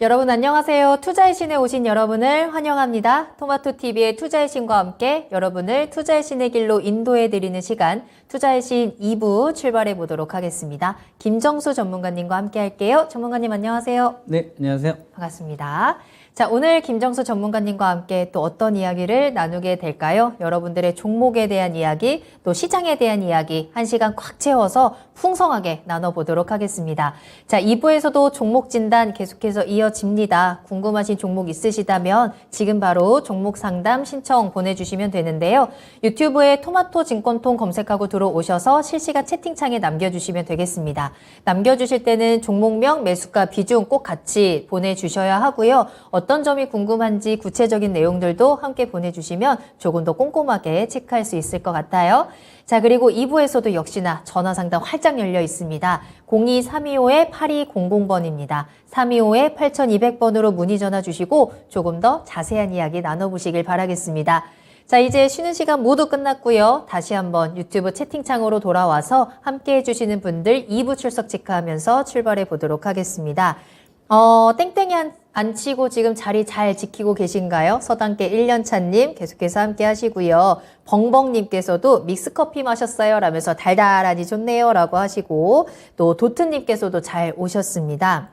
여러분 안녕하세요. 투자의 신에 오신 여러분을 환영합니다. 토마토TV의 투자의 신과 함께 여러분을 투자의 신의 길로 인도해드리는 시간 투자의 신 2부 출발해 보도록 하겠습니다. 김정수 전문가님과 함께 할게요. 전문가님 안녕하세요. 네, 안녕하세요. 반갑습니다. 자, 오늘 김정수 전문가님과 함께 또 어떤 이야기를 나누게 될까요? 여러분들의 종목에 대한 이야기, 또 시장에 대한 이야기 1시간 꽉 채워서 풍성하게 나눠보도록 하겠습니다. 자, 2부에서도 종목 진단 계속해서 이어집니다. 궁금하신 종목 있으시다면 지금 바로 종목 상담 신청 보내주시면 되는데요. 유튜브에 토마토 증권통 검색하고 들어오셔서 실시간 채팅창에 남겨주시면 되겠습니다. 남겨주실 때는 종목명, 매수가, 비중 꼭 같이 보내주셔야 하고요. 어떤 점이 궁금한지 구체적인 내용들도 함께 보내주시면 조금 더 꼼꼼하게 체크할 수 있을 것 같아요. 자, 그리고 2부에서도 역시나 전화 상담 활짝 열려 있습니다. 02-325-8200번입니다. 325-8200번으로 문의 전화 주시고 조금 더 자세한 이야기 나눠보시길 바라겠습니다. 자, 이제 쉬는 시간 모두 끝났고요. 다시 한번 유튜브 채팅창으로 돌아와서 함께 해주시는 분들 2부 출석 체크하면서 출발해 보도록 하겠습니다. 땡땡이 안 치고 지금 자리 잘 지키고 계신가요? 서당계 1년차님 계속해서 함께 하시고요. 벙벙님께서도 믹스커피 마셨어요? 라면서 달달하니 좋네요. 라고 하시고 또 도트님께서도 잘 오셨습니다.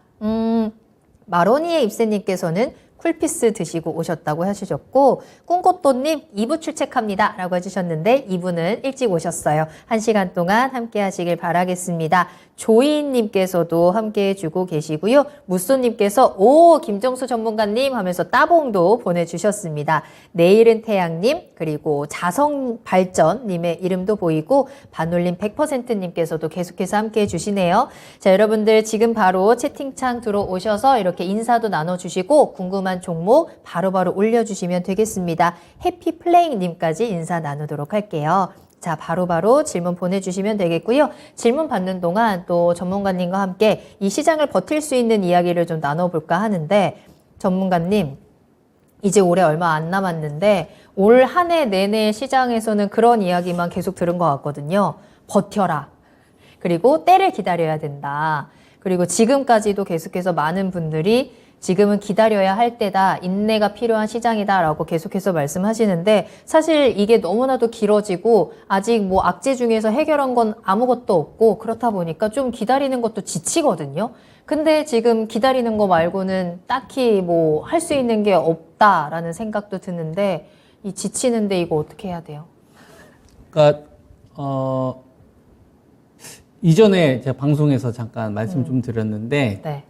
마로니에 입새님께서는 쿨피스 드시고 오셨다고 하셨고 꿈꽃도님 2부 출첵합니다 라고 해주셨는데 2부는 일찍 오셨어요. 1시간 동안 함께 하시길 바라겠습니다. 조이님께서도 함께 해주고 계시고요. 무쏘님께서 오 김정수 전문가님 하면서 따봉도 보내주셨습니다. 내일은 태양님 그리고 자성발전님의 이름도 보이고 반올림 100%님께서도 계속해서 함께 해주시네요. 자, 여러분들 지금 바로 채팅창 들어오셔서 이렇게 인사도 나눠주시고 궁금한 종목 바로바로 올려주시면 되겠습니다. 해피플레잉님까지 인사 나누도록 할게요. 자, 바로바로 질문 보내주시면 되겠고요. 질문 받는 동안 또 전문가님과 함께 이 시장을 버틸 수 있는 이야기를 좀 나눠볼까 하는데 전문가님, 이제 올해 얼마 안 남았는데 올 한 해 내내 시장에서는 그런 이야기만 계속 들은 것 같거든요. 버텨라. 그리고 때를 기다려야 된다. 그리고 지금까지도 계속해서 많은 분들이 지금은 기다려야 할 때다, 인내가 필요한 시장이다 라고 계속해서 말씀하시는데 사실 이게 너무나도 길어지고 아직 뭐 악재 중에서 해결한 건 아무것도 없고 그렇다 보니까 좀 기다리는 것도 지치거든요. 근데 지금 기다리는 거 말고는 딱히 뭐 할 수 있는 게 없다라는 생각도 드는데 이 지치는데 이거 어떻게 해야 돼요? 그러니까 이전에 제가 방송에서 잠깐 말씀 좀 드렸는데 네.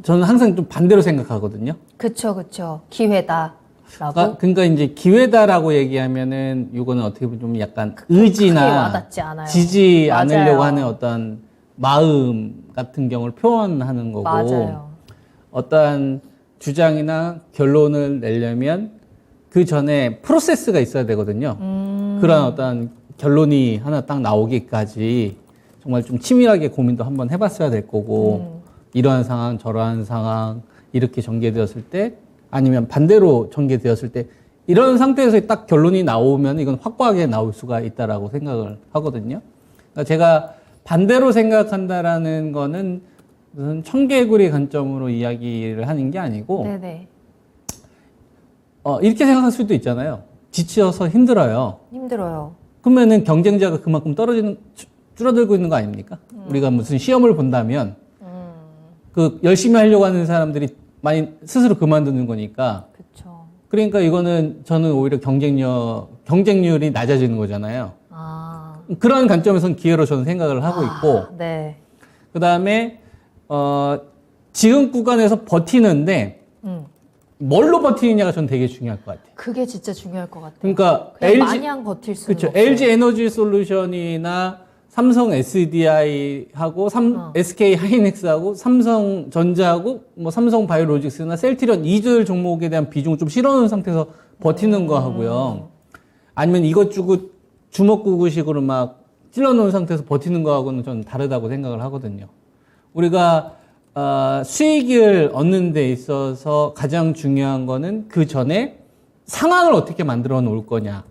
저는 항상 좀 반대로 생각하거든요. 그쵸. 기회다라고. 그러니까 이제 기회다라고 얘기하면은 이거는 어떻게 보면 좀 약간 크게 의지나 와닿지 않아요. 지지 맞아요. 않으려고 하는 어떤 마음 같은 경우를 표현하는 거고 맞아요. 어떠한 주장이나 결론을 내려면 그 전에 프로세스가 있어야 되거든요. 그런 어떤 결론이 하나 딱 나오기까지 정말 좀 치밀하게 고민도 한번 해봤어야 될 거고 이러한 상황, 저러한 상황 이렇게 전개되었을 때 아니면 반대로 전개되었을 때 이런 상태에서 딱 결론이 나오면 이건 확고하게 나올 수가 있다라고 생각을 하거든요. 그러니까 제가 반대로 생각한다라는 거는 무슨 청개구리 관점으로 이야기를 하는 게 아니고 네네. 이렇게 생각할 수도 있잖아요. 지쳐서 힘들어요. 힘들어요. 그러면은 경쟁자가 그만큼 줄어들고 있는 거 아닙니까? 우리가 무슨 시험을 본다면 그 열심히 하려고 하는 사람들이 많이 스스로 그만두는 거니까. 그쵸. 그러니까 이거는 저는 오히려 경쟁률이 낮아지는 거잖아요. 아. 그런 관점에서는 기회로 저는 생각을 하고 있고. 네. 그 다음에, 지금 구간에서 버티는데, 뭘로 버티느냐가 저는 되게 중요할 것 같아요. 그게 진짜 중요할 것 같아요. 그러니까 마냥 버틸 수는 그렇죠. 없어요. LG 에너지 솔루션이나 삼성 SDI하고 SK 하이닉스하고 삼성전자하고 뭐 삼성 바이오로직스나 셀트리온 이들 종목에 대한 비중을 좀 실어놓은 상태에서 버티는 거 하고요. 아니면 이것 주고 주먹구구식으로 막 찔러놓은 상태에서 버티는 거하고는 좀 다르다고 생각을 하거든요. 우리가 수익을 얻는 데 있어서 가장 중요한 거는 그 전에 상황을 어떻게 만들어 놓을 거냐.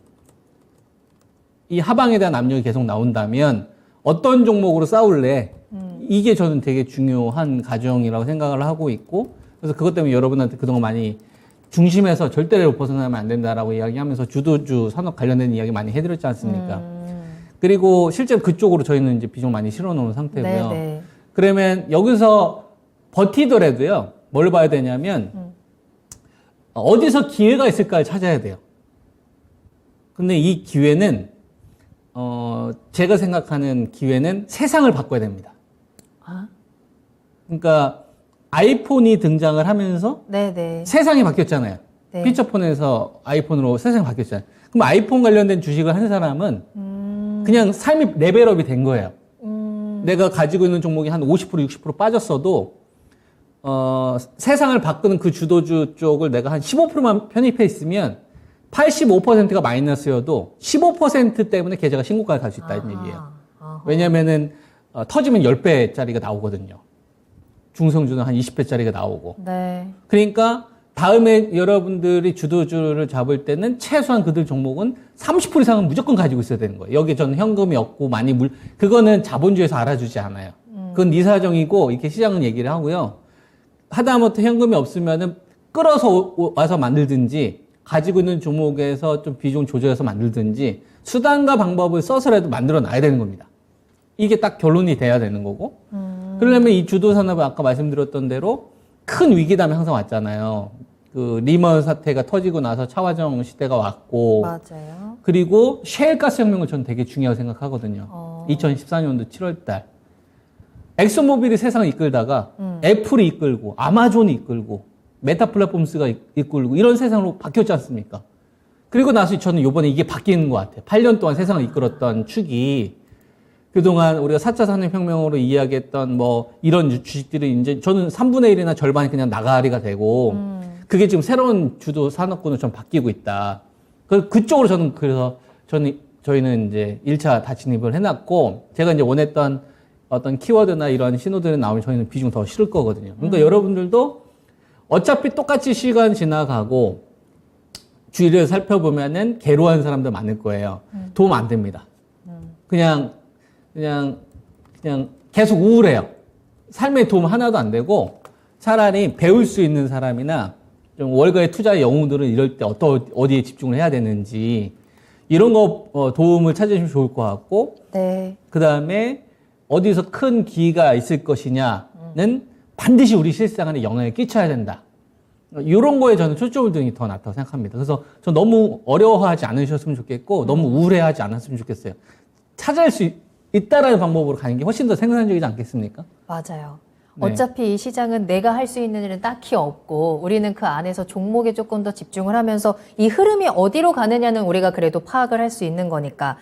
이 하방에 대한 압력이 계속 나온다면 어떤 종목으로 싸울래? 이게 저는 되게 중요한 과정이라고 생각을 하고 있고, 그래서 그것 때문에 여러분한테 그동안 많이 중심에서 절대로 벗어나면 안 된다라고 이야기하면서 주도주 산업 관련된 이야기 많이 해드렸지 않습니까? 그리고 실제로 그쪽으로 저희는 이제 비중 많이 실어놓은 상태고요. 네네. 그러면 여기서 버티더라도요, 뭘 봐야 되냐면, 어디서 기회가 있을까를 찾아야 돼요. 근데 이 기회는, 제가 생각하는 기회는 세상을 바꿔야 됩니다. 아? 그러니까 아이폰이 등장을 하면서 네네. 세상이 바뀌었잖아요. 네. 피처폰에서 아이폰으로 세상이 바뀌었잖아요. 그럼 아이폰 관련된 주식을 한 사람은 그냥 삶이 레벨업이 된 거예요. 내가 가지고 있는 종목이 한 50%, 60% 빠졌어도 세상을 바꾸는 그 주도주 쪽을 내가 한 15%만 편입해 있으면 85%가 마이너스여도 15% 때문에 계좌가 신고가를 갈 수 있다는 얘기예요. 왜냐면은 터지면 10배짜리가 나오거든요. 중성주는 한 20배짜리가 나오고. 네. 그러니까 다음에 여러분들이 주도주를 잡을 때는 최소한 그들 종목은 30% 이상은 무조건 가지고 있어야 되는 거예요. 여기 저는 현금이 없고 많이 그거는 자본주의에서 알아주지 않아요. 그건 네 사정이고 이렇게 시장은 얘기를 하고요. 하다못해 현금이 없으면은 끌어서 와서 만들든지 가지고 있는 종목에서 좀 비중 조절해서 만들든지 수단과 방법을 써서라도 만들어 놔야 되는 겁니다. 이게 딱 결론이 돼야 되는 거고. 그러려면 이 주도 산업은 아까 말씀드렸던 대로 큰 위기담이 항상 왔잖아요. 그 리먼 사태가 터지고 나서 차화정 시대가 왔고. 맞아요. 그리고 셰일가스 혁명을 저는 되게 중요하게 생각하거든요. 2014년도 7월 달. 엑소모빌이 세상을 이끌다가 애플이 이끌고 아마존이 이끌고 메타 플랫폼스가 이끌고 이런 세상으로 바뀌었지 않습니까? 그리고 나서 저는 이번에 이게 바뀌는 것 같아요. 8년 동안 세상을 이끌었던 축이 그동안 우리가 4차 산업혁명으로 이야기했던 뭐 이런 주식들이 이제 저는 3분의 1이나 절반이 그냥 나가리가 되고 그게 지금 새로운 주도 산업군으로 좀 바뀌고 있다. 그쪽으로 저는 그래서 저희는 이제 1차 다 진입을 해놨고 제가 이제 원했던 어떤 키워드나 이런 신호들이 나오면 저희는 비중 더 실을 거거든요. 그러니까 여러분들도 어차피 똑같이 시간 지나가고 주위를 살펴보면은 괴로워하는 사람들 많을 거예요. 도움 안 됩니다. 그냥 계속 우울해요. 삶에 도움 하나도 안 되고 차라리 배울 수 있는 사람이나 좀 월가의 투자의 영웅들은 이럴 때 어디에 집중을 해야 되는지 이런 거 도움을 찾으시면 좋을 것 같고 네. 그 다음에 어디서 큰 기회가 있을 것이냐는 반드시 우리 실생활에 영향을 끼쳐야 된다. 이런 거에 저는 초점을 두는 게 더 낫다고 생각합니다. 그래서 저 너무 어려워하지 않으셨으면 좋겠고 너무 우울해하지 않았으면 좋겠어요. 찾아낼 수 있다라는 방법으로 가는 게 훨씬 더 생산적이지 않겠습니까? 맞아요. 네. 어차피 이 시장은 내가 할 수 있는 일은 딱히 없고 우리는 그 안에서 종목에 조금 더 집중을 하면서 이 흐름이 어디로 가느냐는 우리가 그래도 파악을 할 수 있는 거니까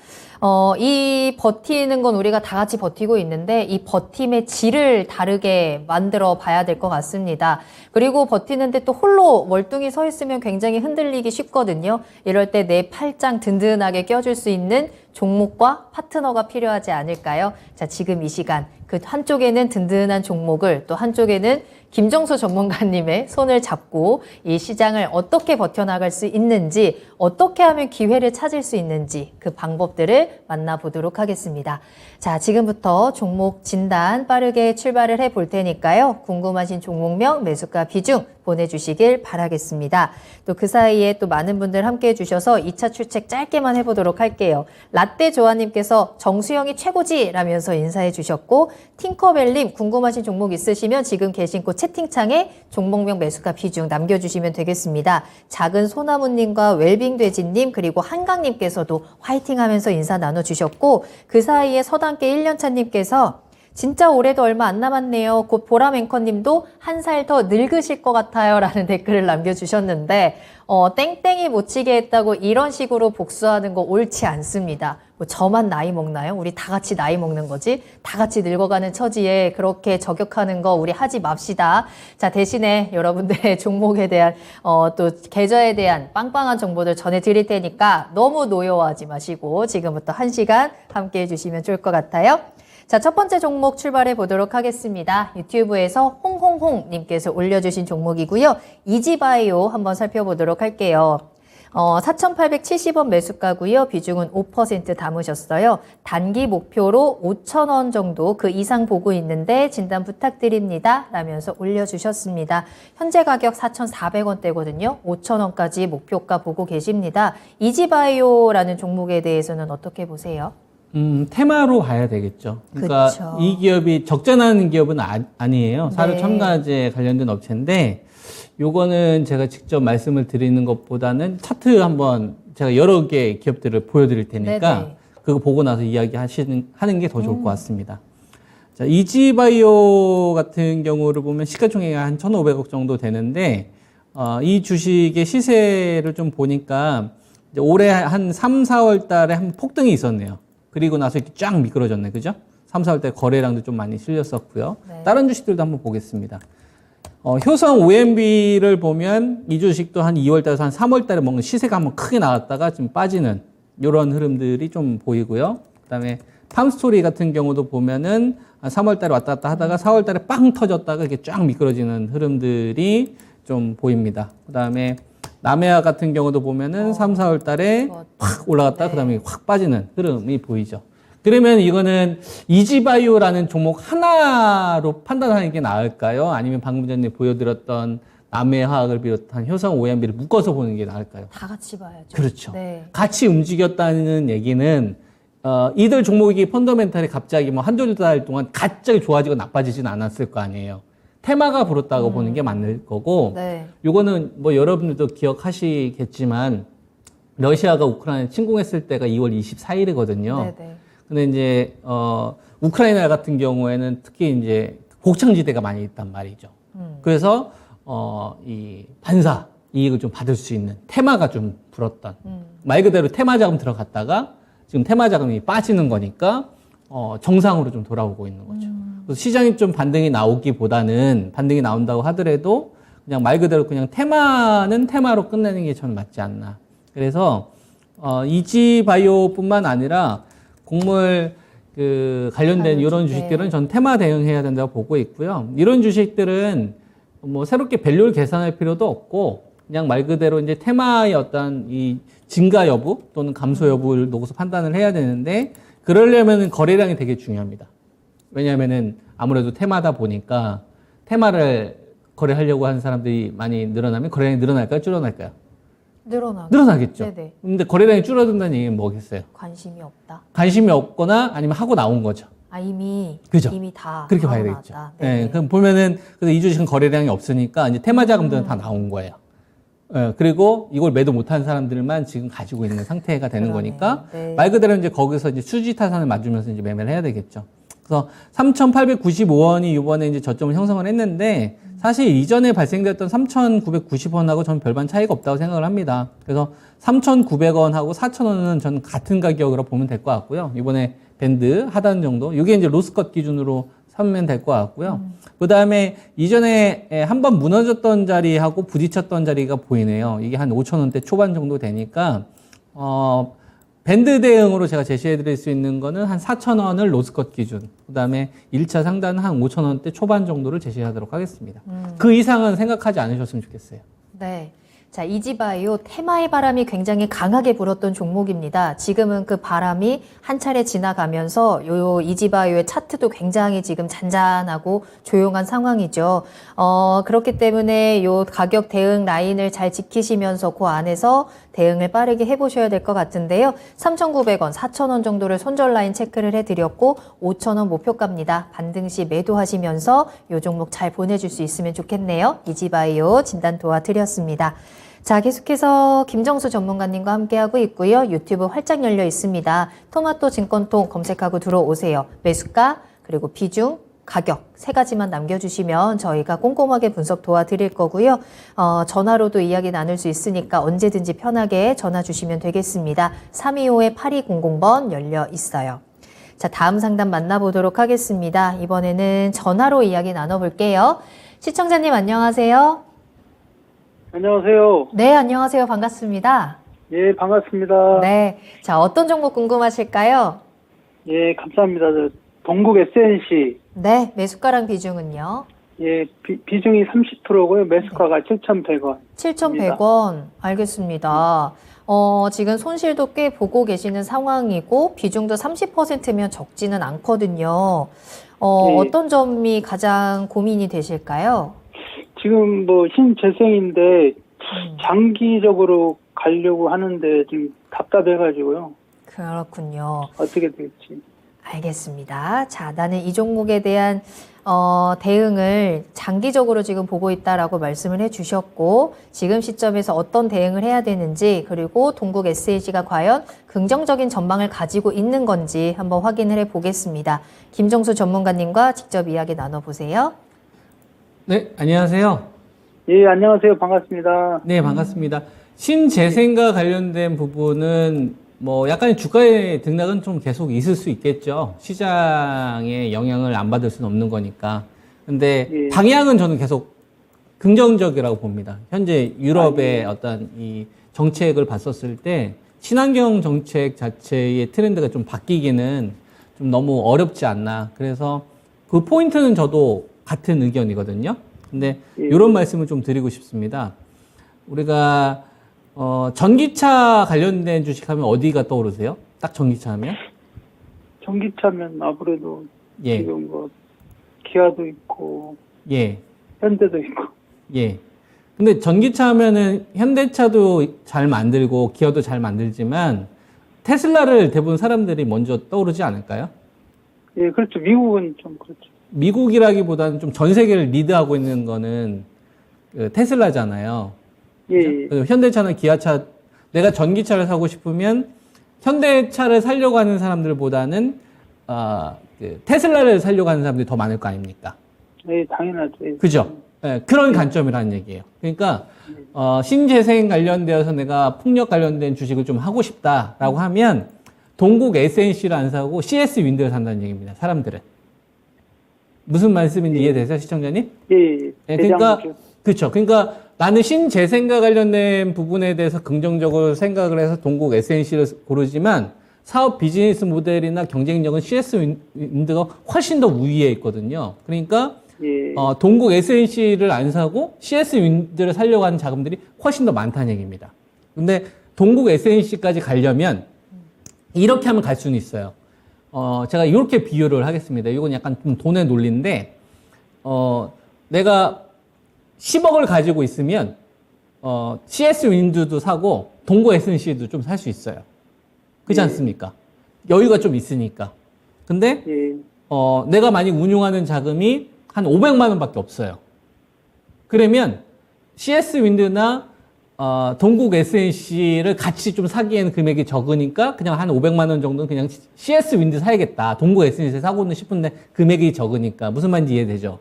이 버티는 건 우리가 다 같이 버티고 있는데 이 버팀의 질을 다르게 만들어 봐야 될 것 같습니다. 그리고 버티는데 또 홀로 멀뚱히 서 있으면 굉장히 흔들리기 쉽거든요. 이럴 때 내 팔짱 든든하게 껴줄 수 있는 종목과 파트너가 필요하지 않을까요? 자, 지금 이 시간 그 한쪽에는 든든한 종목을 또 한쪽에는 김정수 전문가님의 손을 잡고 이 시장을 어떻게 버텨나갈 수 있는지 어떻게 하면 기회를 찾을 수 있는지 그 방법들을 만나보도록 하겠습니다. 자, 지금부터 종목 진단 빠르게 출발을 해볼 테니까요. 궁금하신 종목명, 매수가 비중 보내주시길 바라겠습니다. 또 그 사이에 또 많은 분들 함께 해주셔서 2차 출첵 짧게만 해보도록 할게요. 라떼 조아님께서 정수영이 최고지 라면서 인사해 주셨고 팅커벨님 궁금하신 종목 있으시면 지금 계신 곳 채팅창에 종목명 매수가 비중 남겨주시면 되겠습니다. 작은 소나무님과 웰빙돼지님 그리고 한강님께서도 화이팅 하면서 인사 나눠주셨고 그 사이에 서당계 1년차님께서 진짜 올해도 얼마 안 남았네요. 곧 보람 앵커님도 한 살 더 늙으실 것 같아요. 라는 댓글을 남겨주셨는데 땡땡이 못 치게 했다고 이런 식으로 복수하는 거 옳지 않습니다. 뭐 저만 나이 먹나요? 우리 다 같이 나이 먹는 거지? 다 같이 늙어가는 처지에 그렇게 저격하는 거 우리 하지 맙시다. 자, 대신에 여러분들의 종목에 대한 또 계좌에 대한 빵빵한 정보들 전해드릴 테니까 너무 노여워하지 마시고 지금부터 1시간 함께 해주시면 좋을 것 같아요. 자, 첫 번째 종목 출발해 보도록 하겠습니다. 유튜브에서 홍홍홍님께서 올려주신 종목이고요. 이지바이오 한번 살펴보도록 할게요. 4,870원 매수가고요. 비중은 5% 담으셨어요. 단기 목표로 5,000원 정도 그 이상 보고 있는데 진단 부탁드립니다. 라면서 올려주셨습니다. 현재 가격 4,400원대거든요. 5,000원까지 목표가 보고 계십니다. 이지바이오라는 종목에 대해서는 어떻게 보세요? 테마로 봐야 되겠죠. 그러니까 그쵸. 이 기업이 적자나는 기업은 아니에요. 사료 네. 첨가제 관련된 업체인데 요거는 제가 직접 말씀을 드리는 것보다는 차트 한번 제가 여러 개 기업들을 보여드릴 테니까 네네. 그거 보고 나서 하는 게 더 좋을 것 같습니다. 자, 이지바이오 같은 경우를 보면 시가총액이 한 1,500억 정도 되는데 이 주식의 시세를 좀 보니까 이제 올해 한 3, 4월 달에 한 폭등이 있었네요. 그리고 나서 이렇게 쫙 미끄러졌네. 그죠? 3, 4월 때 거래량도 좀 많이 실렸었고요. 네. 다른 주식들도 한번 보겠습니다. 효성 OMB를 보면 이 주식도 한 2월 달에서 한 3월 달에 뭔가 시세가 한번 크게 나왔다가 좀 빠지는 이런 흐름들이 좀 보이고요. 그다음에 팜스토리 같은 경우도 보면은 한 3월 달에 왔다 갔다 하다가 4월 달에 빵 터졌다가 이렇게 쫙 미끄러지는 흐름들이 좀 보입니다. 그다음에 남해아 같은 경우도 보면은 3, 4월 달에 확 올라갔다가 네. 그다음에 확 빠지는 흐름이 보이죠. 그러면 이거는 이지바이오라는 종목 하나로 판단하는 게 나을까요? 아니면 방금 전에 보여드렸던 남해화학을 비롯한 효성 OMB를 묶어서 보는 게 나을까요? 다 같이 봐야죠. 그렇죠. 네. 같이 움직였다는 얘기는 이들 종목이 펀더멘탈이 갑자기 뭐 한두 달 동안 갑자기 좋아지고 나빠지진 않았을 거 아니에요. 테마가 불었다고 보는 게 맞을 거고, 네. 요거는 뭐 여러분들도 기억하시겠지만 러시아가 우크라이나 침공했을 때가 2월 24일이거든요. 네네. 근데 이제 우크라이나 같은 경우에는 특히 이제 곡창지대가 많이 있단 말이죠. 그래서 이 반사 이익을 좀 받을 수 있는 테마가 좀 불었던 말 그대로 테마 자금 들어갔다가 지금 테마 자금이 빠지는 거니까 정상으로 좀 돌아오고 있는 거죠. 그래서 시장이 좀 반등이 나오기보다는 반등이 나온다고 하더라도 그냥 말 그대로 그냥 테마는 테마로 끝내는 게 저는 맞지 않나. 그래서 이지바이오뿐만 아니라 곡물 관련된 이런 주식들은 전 테마 대응해야 된다고 보고 있고요. 이런 주식들은 뭐 새롭게 밸류를 계산할 필요도 없고 그냥 말 그대로 이제 테마의 어떤 이 증가 여부 또는 감소 여부를 놓고서 판단을 해야 되는데 그러려면은 거래량이 되게 중요합니다. 왜냐하면은 아무래도 테마다 보니까 테마를 거래하려고 하는 사람들이 많이 늘어나면 거래량이 늘어날까요? 줄어날까요? 늘어나겠죠. 네네. 근데 거래량이 줄어든다는 얘기는 뭐겠어요? 관심이 없다. 관심이 없거나 아니면 하고 나온 거죠. 이미 그죠? 이미 다 그렇게 하고 봐야 되겠죠. 나왔다. 네. 그럼 보면은 그래서 이 주식은 거래량이 없으니까 이제 테마 자금들은 다 나온 거예요. 그리고 이걸 매도 못한 사람들만 지금 가지고 있는 상태가 되는 그러네. 거니까 네. 말 그대로 이제 거기서 이제 수지 타산을 맞으면서 이제 매매를 해야 되겠죠. 그래서 3,895원이 이번에 이제 저점을 형성을 했는데 사실 이전에 발생됐던 3,990원하고 저는 별반 차이가 없다고 생각을 합니다. 그래서 3,900원하고 4,000원은 저는 같은 가격으로 보면 될 것 같고요. 이번에 밴드 하단 정도. 이게 이제 로스컷 기준으로 삼으면 될 것 같고요. 그 다음에 이전에 한번 무너졌던 자리하고 부딪혔던 자리가 보이네요. 이게 한 5,000원대 초반 정도 되니까, 밴드 대응으로 제가 제시해 드릴 수 있는 거는 한 4,000원을 로스컷 기준. 그 다음에 1차 상단은 한 5,000원대 초반 정도를 제시하도록 하겠습니다. 그 이상은 생각하지 않으셨으면 좋겠어요. 네. 자, 이지바이오 테마의 바람이 굉장히 강하게 불었던 종목입니다. 지금은 그 바람이 한 차례 지나가면서 요 이지바이오의 차트도 굉장히 지금 잔잔하고 조용한 상황이죠. 그렇기 때문에 요 가격 대응 라인을 잘 지키시면서 그 안에서 대응을 빠르게 해보셔야 될 것 같은데요. 3,900원, 4,000원 정도를 손절 라인 체크를 해드렸고 5,000원 목표가입니다. 반등 시 매도하시면서 요 종목 잘 보내줄 수 있으면 좋겠네요. 이지바이오 진단 도와드렸습니다. 자, 계속해서 김정수 전문가님과 함께하고 있고요. 유튜브 활짝 열려 있습니다. 토마토 증권통 검색하고 들어오세요. 매수가, 그리고 비중, 가격 세 가지만 남겨주시면 저희가 꼼꼼하게 분석 도와드릴 거고요. 전화로도 이야기 나눌 수 있으니까 언제든지 편하게 전화 주시면 되겠습니다. 325-8200번 열려 있어요. 자, 다음 상담 만나보도록 하겠습니다. 이번에는 전화로 이야기 나눠볼게요. 시청자님 안녕하세요. 안녕하세요. 네, 안녕하세요. 반갑습니다. 예, 반갑습니다. 네. 자, 어떤 종목 궁금하실까요? 예, 감사합니다. 동국 SNC. 네, 매수가랑 비중은요? 예, 비중이 30%고요. 매수가가 7,100원. 7,100원. 알겠습니다. 지금 손실도 꽤 보고 계시는 상황이고 비중도 30%면 적지는 않거든요. 네. 어떤 점이 가장 고민이 되실까요? 지금 뭐 신재생인데 장기적으로 가려고 하는데 좀 답답해가지고요. 그렇군요. 어떻게 될지. 알겠습니다. 자, 나는 이 종목에 대한 대응을 장기적으로 지금 보고 있다라고 말씀을 해주셨고 지금 시점에서 어떤 대응을 해야 되는지 그리고 동국 SLG가 과연 긍정적인 전망을 가지고 있는 건지 한번 확인을 해보겠습니다. 김정수 전문가님과 직접 이야기 나눠보세요. 네, 안녕하세요. 예, 안녕하세요. 반갑습니다. 네, 반갑습니다. 신재생과 관련된 부분은 뭐 약간의 주가의 등락은 좀 계속 있을 수 있겠죠. 시장에 영향을 안 받을 수는 없는 거니까. 근데 예. 방향은 저는 계속 긍정적이라고 봅니다. 현재 유럽의 어떤 이 정책을 봤었을 때 친환경 정책 자체의 트렌드가 좀 바뀌기는 좀 너무 어렵지 않나. 그래서 그 포인트는 저도 같은 의견이거든요. 근데 예. 이런 말씀을 좀 드리고 싶습니다. 우리가 전기차 관련된 주식하면 어디가 떠오르세요? 딱 전기차 하면? 전기차면 아무래도 예. 지금 뭐 기아도 있고 예. 현대도 있고. 예. 근데 전기차 하면은 현대차도 잘 만들고 기아도 잘 만들지만 테슬라를 대부분 사람들이 먼저 떠오르지 않을까요? 예, 그렇죠. 미국은 좀 그렇죠. 미국이라기보다는 좀 전 세계를 리드하고 있는 거는 그 테슬라잖아요. 예, 예. 그래서 현대차나 기아차, 내가 전기차를 사고 싶으면 현대차를 사려고 하는 사람들보다는 그 테슬라를 사려고 하는 사람들이 더 많을 거 아닙니까? 예, 당연하죠. 예. 그죠? 예, 그런 관점이라는 얘기예요. 그러니까 신재생 관련되어서 내가 풍력 관련된 주식을 좀 하고 싶다라고 하면 동국 SNC를 안 사고 CS 윈드를 산다는 얘기입니다. 사람들은. 무슨 말씀인지 이해되세요, 시청자님? 예, 예. 예, 그러니까 대장주. 그렇죠. 그러니까 나는 신재생과 관련된 부분에 대해서 긍정적으로 생각을 해서 동국 SNC를 고르지만 사업 비즈니스 모델이나 경쟁력은 CS 윈드가 훨씬 더 우위에 있거든요. 그러니까 예. 동국 SNC를 안 사고 CS 윈드를 살려고 하는 자금들이 훨씬 더 많다는 얘기입니다. 근데 동국 SNC까지 가려면 이렇게 하면 갈 수는 있어요. 제가 이렇게 비유를 하겠습니다. 이건 약간 좀 돈의 논리인데, 내가 10억을 가지고 있으면, CS 윈드도 사고, 동고 SNC도 좀 살 수 있어요. 그렇지 않습니까? 여유가 좀 있으니까. 근데, 예. 내가 많이 운용하는 자금이 한 500만 원밖에 없어요. 그러면, CS 윈드나 동국 SNC를 같이 좀 사기에는 금액이 적으니까 그냥 한 500만 원 정도는 그냥 CS 윈드 사야겠다. 동국 SNC 사고는 싶은데 금액이 적으니까. 무슨 말인지 이해되죠?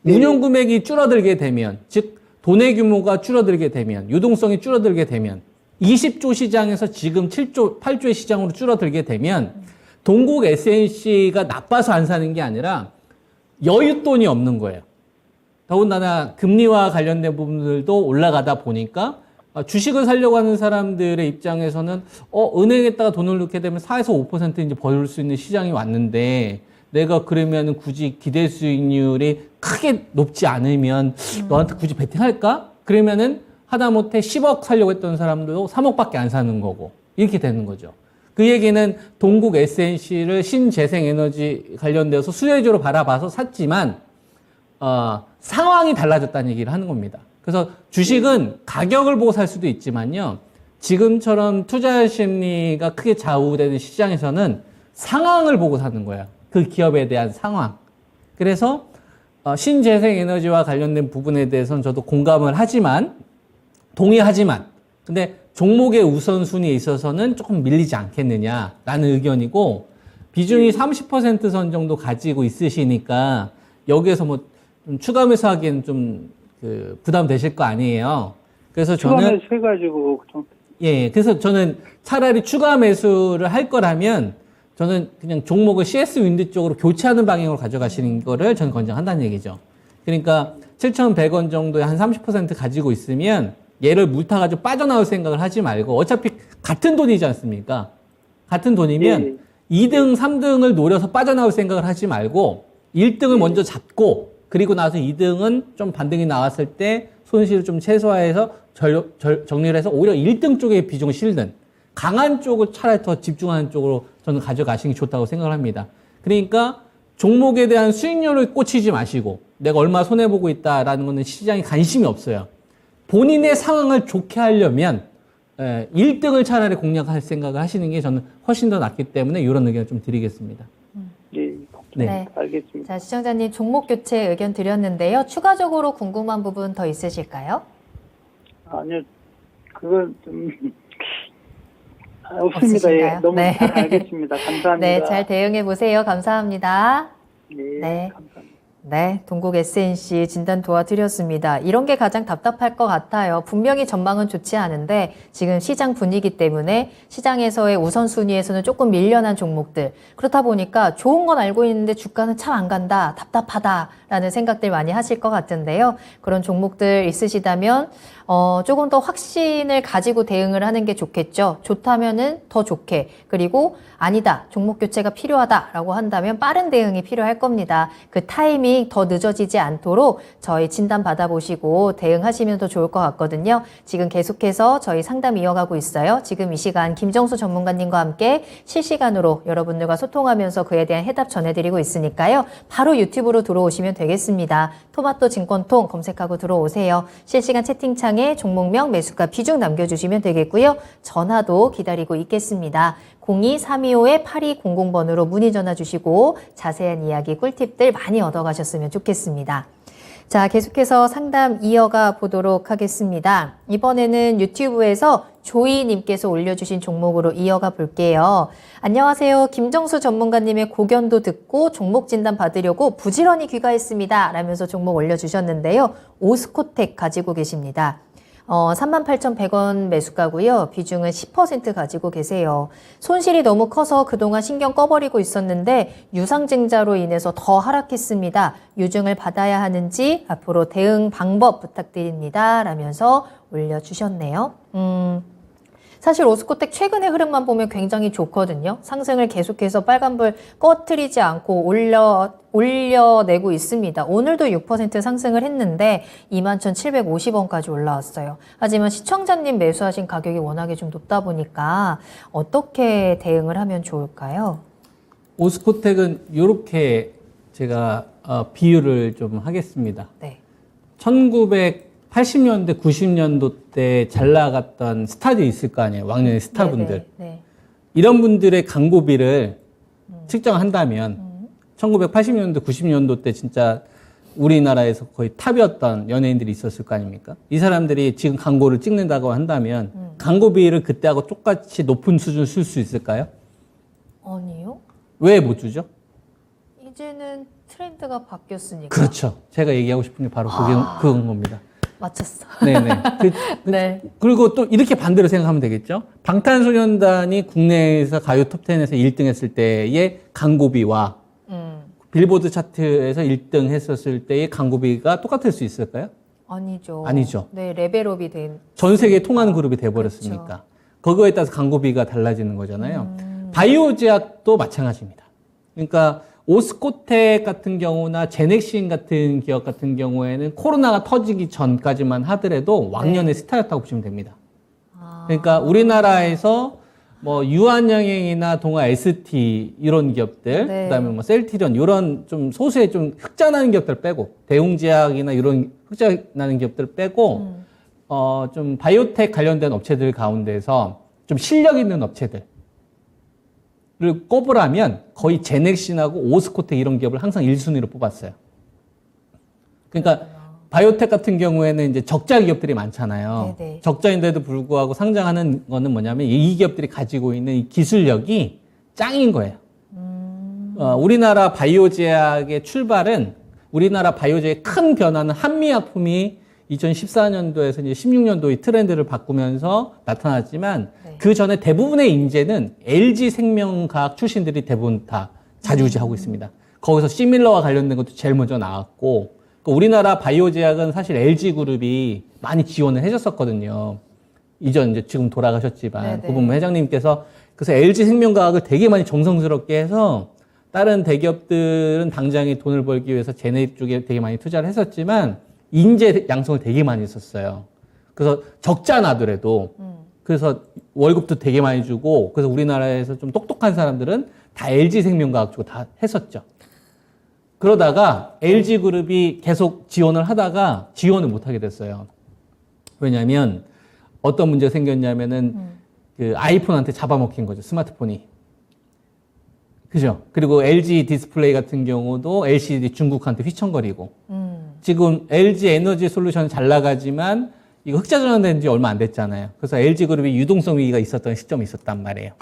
네. 운용 금액이 줄어들게 되면, 즉 돈의 규모가 줄어들게 되면, 유동성이 줄어들게 되면 20조 시장에서 지금 7조, 8조의 시장으로 줄어들게 되면 동국 SNC가 나빠서 안 사는 게 아니라 여윳돈이 없는 거예요. 더군다나 금리와 관련된 부분들도 올라가다 보니까 주식을 살려고 하는 사람들의 입장에서는 은행에다가 돈을 넣게 되면 4에서 5% 이제 벌 수 있는 시장이 왔는데 내가 그러면 굳이 기대 수익률이 크게 높지 않으면 너한테 굳이 베팅할까? 그러면은 하다못해 10억 살려고 했던 사람도 3억밖에 안 사는 거고 이렇게 되는 거죠. 그 얘기는 동국 SNC를 신재생에너지 관련돼서 수혜주로 바라봐서 샀지만 상황이 달라졌다는 얘기를 하는 겁니다. 그래서 주식은 가격을 보고 살 수도 있지만요. 지금처럼 투자 심리가 크게 좌우되는 시장에서는 상황을 보고 사는 거예요. 그 기업에 대한 상황. 그래서 신재생 에너지와 관련된 부분에 대해서는 저도 공감을 하지만 동의하지만 근데 종목의 우선순위에 있어서는 조금 밀리지 않겠느냐라는 의견이고 비중이 30% 선 정도 가지고 있으시니까 여기에서 뭐 좀 추가 매수하기에는 좀 부담되실 거 아니에요. 그래서 저는 추가 매수해가지고 좀. 예, 그래서 저는 차라리 추가 매수를 할 거라면 저는 그냥 종목을 CS 윈드 쪽으로 교체하는 방향으로 가져가시는 거를 저는 권장한다는 얘기죠. 그러니까 7,100원 정도에 한 30% 가지고 있으면 얘를 물타가지고 빠져나올 생각을 하지 말고 어차피 같은 돈이지 않습니까? 같은 돈이면 2등, 3등을 노려서 빠져나올 생각을 하지 말고 1등을 먼저 잡고 그리고 나서 2등은 좀 반등이 나왔을 때 손실을 좀 최소화해서 정리를 해서 오히려 1등 쪽에 비중을 실는 강한 쪽을 차라리 더 집중하는 쪽으로 저는 가져가시는 게 좋다고 생각을 합니다. 그러니까 종목에 대한 수익률을 꽂히지 마시고 내가 얼마 손해보고 있다라는 거는 시장에 관심이 없어요. 본인의 상황을 좋게 하려면 1등을 차라리 공략할 생각을 하시는 게 저는 훨씬 더 낫기 때문에 이런 의견을 좀 드리겠습니다. 예, 네. 알겠습니다. 자, 시청자님 종목 교체 의견 드렸는데요. 추가적으로 궁금한 부분 더 있으실까요? 아니요, 그건 좀 없습니다. 예, 없으신가요? 너무 네. 잘 알겠습니다. 감사합니다. 네, 잘 대응해 보세요. 감사합니다. 네, 네. 감사합니다. 네, 동국 SNC 진단 도와드렸습니다. 이런 게 가장 답답할 것 같아요. 분명히 전망은 좋지 않은데 지금 시장 분위기 때문에 시장에서의 우선순위에서는 조금 밀려난 종목들. 그렇다 보니까 좋은 건 알고 있는데 주가는 참 안 간다, 답답하다라는 생각들 많이 하실 것 같은데요. 그런 종목들 있으시다면 조금 더 확신을 가지고 대응을 하는 게 좋겠죠. 좋다면은 더 좋게. 그리고 아니다, 종목 교체가 필요하다라고 한다면 빠른 대응이 필요할 겁니다. 그 타이밍 더 늦어지지 않도록 저희 진단 받아보시고 대응하시면 더 좋을 것 같거든요. 지금 계속해서 저희 상담 이어가고 있어요. 지금 이 시간 김정수 전문가님과 함께 실시간으로 여러분들과 소통하면서 그에 대한 해답 전해드리고 있으니까요. 바로 유튜브로 들어오시면 되겠습니다. 토마토 증권통 검색하고 들어오세요. 실시간 채팅창에 종목명, 매수가, 비중 남겨주시면 되겠고요. 전화도 기다리고 있겠습니다. 02-325-8200번으로 문의 전화 주시고 자세한 이야기, 꿀팁들 많이 얻어가셨으면 좋겠습니다. 자, 계속해서 상담 이어가 보도록 하겠습니다. 이번에는 유튜브에서 조이님께서 올려주신 종목으로 이어가 볼게요. 안녕하세요. 김정수 전문가님의 고견도 듣고 종목 진단 받으려고 부지런히 귀가했습니다. 라면서 종목 올려주셨는데요. 오스코텍 가지고 계십니다. 38,100원 매수가고요. 비중은 10% 가지고 계세요. 손실이 너무 커서 그동안 신경 꺼버리고 있었는데 유상증자로 인해서 더 하락했습니다. 유증을 받아야 하는지 앞으로 대응 방법 부탁드립니다. 라면서 올려주셨네요. 사실 오스코텍 최근의 흐름만 보면 굉장히 좋거든요. 상승을 계속해서 빨간불 꺼트리지 않고 올려내고 있습니다. 오늘도 6% 상승을 했는데 21,750원까지 올라왔어요. 하지만 시청자님 매수하신 가격이 워낙에 좀 높다 보니까 어떻게 대응을 하면 좋을까요? 오스코텍은 이렇게 제가 비유를 좀 하겠습니다. 네. 1980년대, 90년도 때 잘 나갔던 스타들이 있을 거 아니에요. 왕년의 스타분들. 네. 이런 분들의 광고비를 측정한다면 1980년도, 90년도 때 진짜 우리나라에서 거의 탑이었던 연예인들이 있었을 거 아닙니까? 이 사람들이 지금 광고를 찍는다고 한다면 광고비를 그때하고 똑같이 높은 수준 쓸 수 있을까요? 아니요. 왜 못 주죠? 이제는 트렌드가 바뀌었으니까. 그렇죠. 제가 얘기하고 싶은 게 바로 그건 겁니다. 맞췄어. 네네. 네. 그리고 또 이렇게 반대로 생각하면 되겠죠. 방탄소년단이 국내에서 가요 톱10에서 1등 했을 때의 광고비와 빌보드 차트에서 1등 했었을 때의 광고비가 똑같을 수 있을까요? 아니죠. 아니죠. 네, 레벨업이 된. 전 세계 통하는 그룹이 돼버렸으니까. 그렇죠. 그거에 따라서 광고비가 달라지는 거잖아요. 바이오 제약도 마찬가지입니다. 그러니까 오스코텍 같은 경우나 제넥신 같은 기업 같은 경우에는 코로나가 터지기 전까지만 하더라도 왕년의 스타였다고 보시면 됩니다. 그러니까 우리나라에서 뭐 유한양행이나 동아 ST 이런 기업들, 네. 그다음에 뭐 셀티리온 이런 좀 소수의 좀 흑자나는 기업들 빼고 대웅제약이나 이런 흑자나는 기업들 빼고 좀 바이오텍 관련된 업체들 가운데서 좀 실력 있는 업체들 를 꼽으라면 거의 제넥신하고 오스코텍 이런 기업을 항상 1순위로 뽑았어요. 그러니까 바이오텍 같은 경우에는 이제 적자 기업들이 많잖아요. 네네. 적자인데도 불구하고 상장하는 거는 뭐냐면 이 기업들이 가지고 있는 이 기술력이 짱인 거예요. 우리나라 바이오제약의 출발은 우리나라 바이오제약의 큰 변화는 한미약품이 2014년도에서 이제 16년도의 트렌드를 바꾸면서 나타났지만 네. 그 전에 대부분의 인재는 LG 생명과학 출신들이 대부분 다 자주우지하고 있습니다. 거기서 시밀러와 관련된 것도 제일 먼저 나왔고 우리나라 바이오제약은 사실 LG그룹이 많이 지원을 해줬었거든요. 이제 지금 돌아가셨지만 네네. 그 부분 회장님께서 그래서 LG 생명과학을 되게 많이 정성스럽게 해서 다른 대기업들은 당장에 돈을 벌기 위해서 쟤네 쪽에 되게 많이 투자를 했었지만 인재 양성을 되게 많이 했었어요. 그래서 적자 나더라도 그래서 월급도 되게 많이 주고 그래서 우리나라에서 좀 똑똑한 사람들은 다 LG생명과학 쪽으로 다 했었죠. 그러다가 LG그룹이 계속 지원을 하다가 지원을 못하게 됐어요. 왜냐하면 어떤 문제가 생겼냐면은 그 아이폰한테 잡아먹힌 거죠. 스마트폰이. 그죠? 그리고 LG 디스플레이 같은 경우도 LCD 중국한테 휘청거리고 지금 LG 에너지 솔루션 잘 나가지만 이거 흑자 전환된 지 얼마 안 됐잖아요. 그래서 LG그룹이 유동성 위기가 있었던 시점이 있었단 말이에요.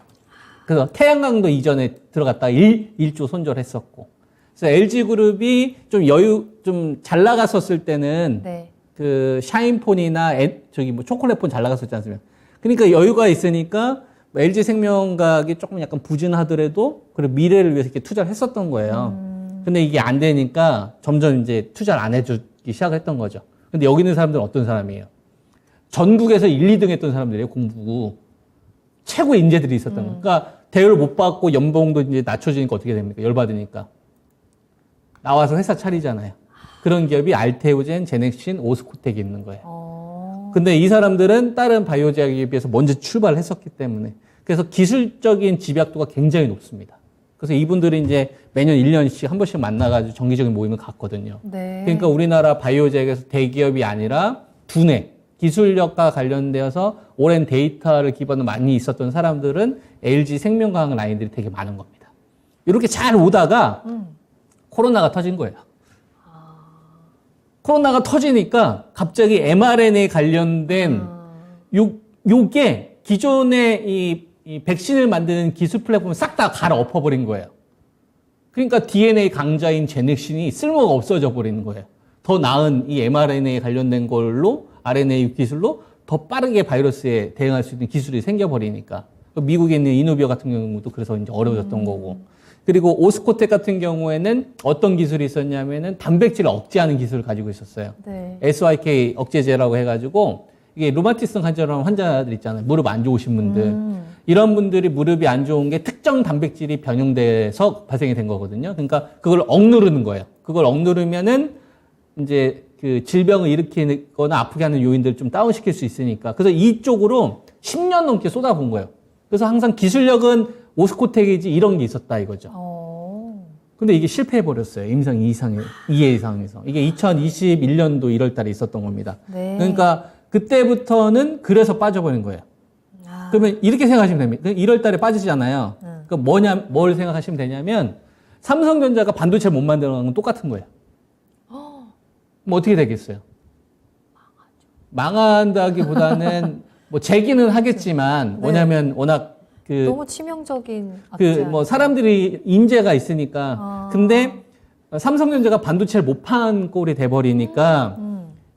그래서 태양광도 이전에 들어갔다가 1조 손절했었고. 그래서 LG그룹이 좀 잘 나갔었을 때는 네. 그 샤인폰이나 뭐 초콜릿폰 잘 나갔었지 않습니까? 그러니까 여유가 있으니까 LG생명과학이 조금 약간 부진하더라도 그리고 미래를 위해서 이렇게 투자를 했었던 거예요. 근데 이게 안 되니까 점점 이제 투자를 안 해주기 시작했던 거죠. 근데 여기 있는 사람들은 어떤 사람이에요? 전국에서 1, 2등 했던 사람들이에요, 공부. 최고 인재들이 있었던 거예요. 그러니까 대우를 못 받고 연봉도 이제 낮춰지니까 어떻게 됩니까? 열받으니까. 나와서 회사 차리잖아요. 그런 기업이 알테오젠, 제넥신, 오스코텍이 있는 거예요. 근데 이 사람들은 다른 바이오 제약에 비해서 먼저 출발을 했었기 때문에 그래서 기술적인 집약도가 굉장히 높습니다. 그래서 이분들이 이제 매년 1년씩 한 번씩 만나가지고 정기적인 모임을 갖거든요. 네. 그러니까 우리나라 바이오 제약에서 대기업이 아니라 두뇌, 기술력과 관련되어서 오랜 데이터를 기반으로 많이 있었던 사람들은 LG 생명과학 라인들이 되게 많은 겁니다. 이렇게 잘 오다가 코로나가 터진 거예요. 코로나가 터지니까 갑자기 mRNA 관련된 요게 기존의 이 백신을 만드는 기술 플랫폼을 싹 다 갈아엎어버린 거예요. 그러니까 DNA 강자인 제넥신이 쓸모가 없어져 버리는 거예요. 더 나은 이 mRNA 관련된 걸로 RNA 기술로 더 빠르게 바이러스에 대응할 수 있는 기술이 생겨버리니까. 미국에 있는 이노비어 같은 경우도 그래서 이제 어려워졌던 거고. 그리고 오스코텍 같은 경우에는 어떤 기술이 있었냐면은 단백질을 억제하는 기술을 가지고 있었어요. 네. SYK 억제제라고 해가지고 이게 루마티성 관절염 환자들 있잖아요. 무릎 안 좋으신 분들. 이런 분들이 무릎이 안 좋은 게 특정 단백질이 변형돼서 발생이 된 거거든요. 그러니까 그걸 억누르는 거예요. 그걸 억누르면은 이제 그 질병을 일으키거나 아프게 하는 요인들을 좀 다운시킬 수 있으니까. 그래서 이쪽으로 10년 넘게 쏟아본 거예요. 그래서 항상 기술력은 오스코텍이지 이런 게 있었다 이거죠. 근데 이게 실패해버렸어요. 임상 2회 이상에서. 이게 2021년도 1월 달에 있었던 겁니다. 네. 그러니까 그때부터는 그래서 빠져버린 거예요. 그러면 이렇게 생각하시면 됩니다. 1월 달에 빠지잖아요. 그러니까 뭘 생각하시면 되냐면 삼성전자가 반도체를 못 만드는 건 똑같은 거예요. 뭐 어떻게 되겠어요? 망한다기보다는 뭐 재기는 하겠지만 네. 뭐냐면 워낙 너무 치명적인 악재. 뭐 사람들이 인재가 있으니까. 근데 삼성전자가 반도체를 못 파는 꼴이 돼버리니까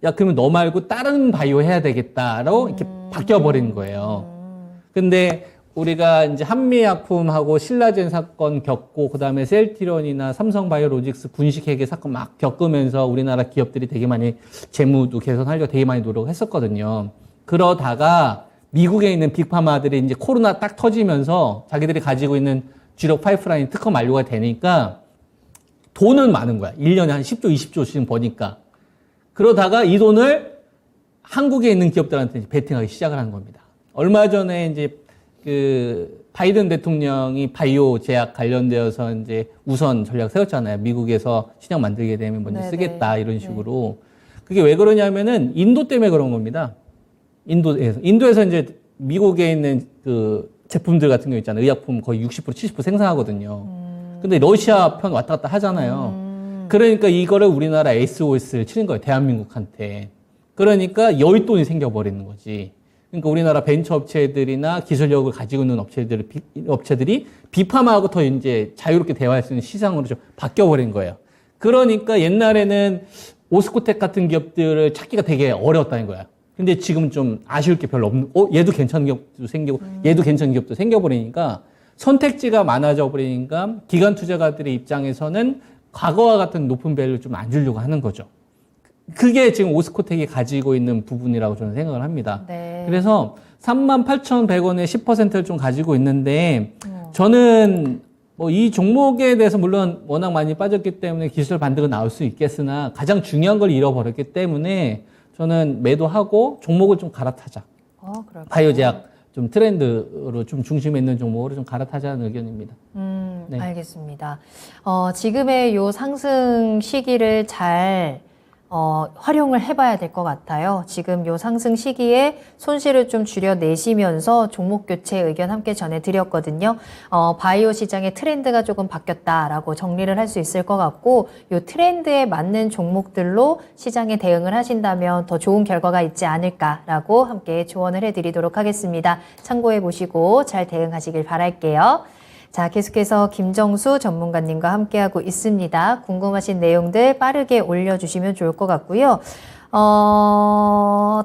야 그러면 너 말고 다른 바이오 해야 되겠다라고 이렇게 바뀌어버린 거예요. 근데 우리가 이제 한미약품하고 신라젠 사건 겪고 그다음에 셀티론이나 삼성바이오로직스 분식회계 사건 막 겪으면서 우리나라 기업들이 되게 많이 재무도 개선하려고 되게 많이 노력했었거든요. 그러다가 미국에 있는 빅파마들이 이제 코로나 딱 터지면서 자기들이 가지고 있는 주력 파이프라인 특허 만료가 되니까 돈은 많은 거야. 1년에 한 10조, 20조씩 버니까. 그러다가 이 돈을 한국에 있는 기업들한테 이제 베팅하기 시작을 한 겁니다. 얼마 전에 이제 그 바이든 대통령이 바이오 제약 관련되어서 이제 우선 전략 세웠잖아요. 미국에서 신약 만들게 되면 먼저 네네. 쓰겠다 이런 식으로. 그게 왜 그러냐면은 인도 때문에 그런 겁니다. 인도에서 이제 미국에 있는 그 제품들 같은 거 있잖아요. 의약품 거의 60% 70% 생산하거든요. 근데 러시아 편 왔다 갔다 하잖아요. 그러니까 이거를 우리나라 SOS를 치는 거예요. 대한민국한테. 그러니까 여윳돈이 생겨버리는 거지. 그러니까 우리나라 벤처 업체들이나 기술력을 가지고 있는 업체들이 비파마하고 더 이제 자유롭게 대화할 수 있는 시장으로 좀 바뀌어버린 거예요. 그러니까 옛날에는 오스코텍 같은 기업들을 찾기가 되게 어려웠다는 거야. 근데 지금 좀 아쉬울 게 별로 없는, 얘도 괜찮은 기업도 생기고, 얘도 괜찮은 기업도 생겨버리니까 선택지가 많아져 버리니까 기관 투자가들의 입장에서는 과거와 같은 높은 밸류를 좀 안 주려고 하는 거죠. 그게 지금 오스코텍이 가지고 있는 부분이라고 저는 생각을 합니다. 네. 그래서 38,100원에 10%를 좀 가지고 있는데 저는 뭐 이 종목에 대해서 물론 워낙 많이 빠졌기 때문에 기술 반등은 나올 수 있겠으나 가장 중요한 걸 잃어버렸기 때문에 저는 매도하고 종목을 좀 갈아타자. 그럴까요? 바이오제약 좀 트렌드로 좀 중심에 있는 종목으로 좀 갈아타자는 의견입니다. 네. 알겠습니다. 지금의 요 상승 시기를 잘 활용을 해봐야 될 것 같아요. 지금 요 상승 시기에 손실을 좀 줄여내시면서 종목 교체 의견 함께 전해드렸거든요. 바이오 시장의 트렌드가 조금 바뀌었다라고 정리를 할 수 있을 것 같고, 요 트렌드에 맞는 종목들로 시장에 대응을 하신다면 더 좋은 결과가 있지 않을까라고 함께 조언을 해드리도록 하겠습니다. 참고해 보시고 잘 대응하시길 바랄게요. 자, 계속해서 김정수 전문가님과 함께하고 있습니다. 궁금하신 내용들 빠르게 올려주시면 좋을 것 같고요.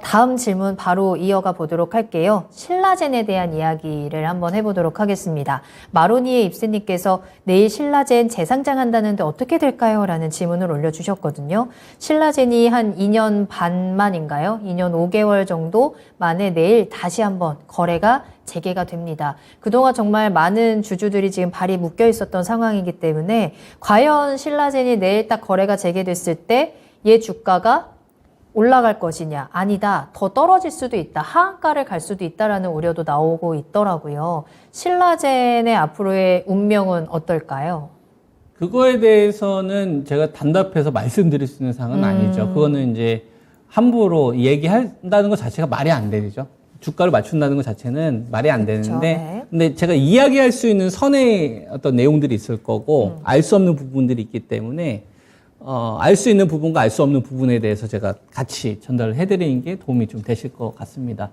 다음 질문 바로 이어가 보도록 할게요. 신라젠에 대한 이야기를 한번 해보도록 하겠습니다. 마로니에 입스님께서 내일 신라젠 재상장한다는데 어떻게 될까요? 라는 질문을 올려주셨거든요. 신라젠이 한 2년 반 만인가요? 2년 5개월 정도 만에 내일 다시 한번 거래가 재개가 됩니다. 그동안 정말 많은 주주들이 지금 발이 묶여 있었던 상황이기 때문에 과연 신라젠이 내일 딱 거래가 재개됐을 때 얘 주가가 올라갈 것이냐, 아니다, 더 떨어질 수도 있다, 하한가를 갈 수도 있다라는 우려도 나오고 있더라고요. 신라젠의 앞으로의 운명은 어떨까요? 그거에 대해서는 제가 단답해서 말씀드릴 수 있는 사항은 아니죠. 그거는 이제 함부로 얘기한다는 것 자체가 말이 안 되죠. 주가를 맞춘다는 것 자체는 말이 안 그렇죠. 되는데, 네. 근데 제가 이야기할 수 있는 선의 어떤 내용들이 있을 거고, 알 수 없는 부분들이 있기 때문에, 알 수 있는 부분과 알 수 없는 부분에 대해서 제가 같이 전달을 해드리는 게 도움이 좀 되실 것 같습니다.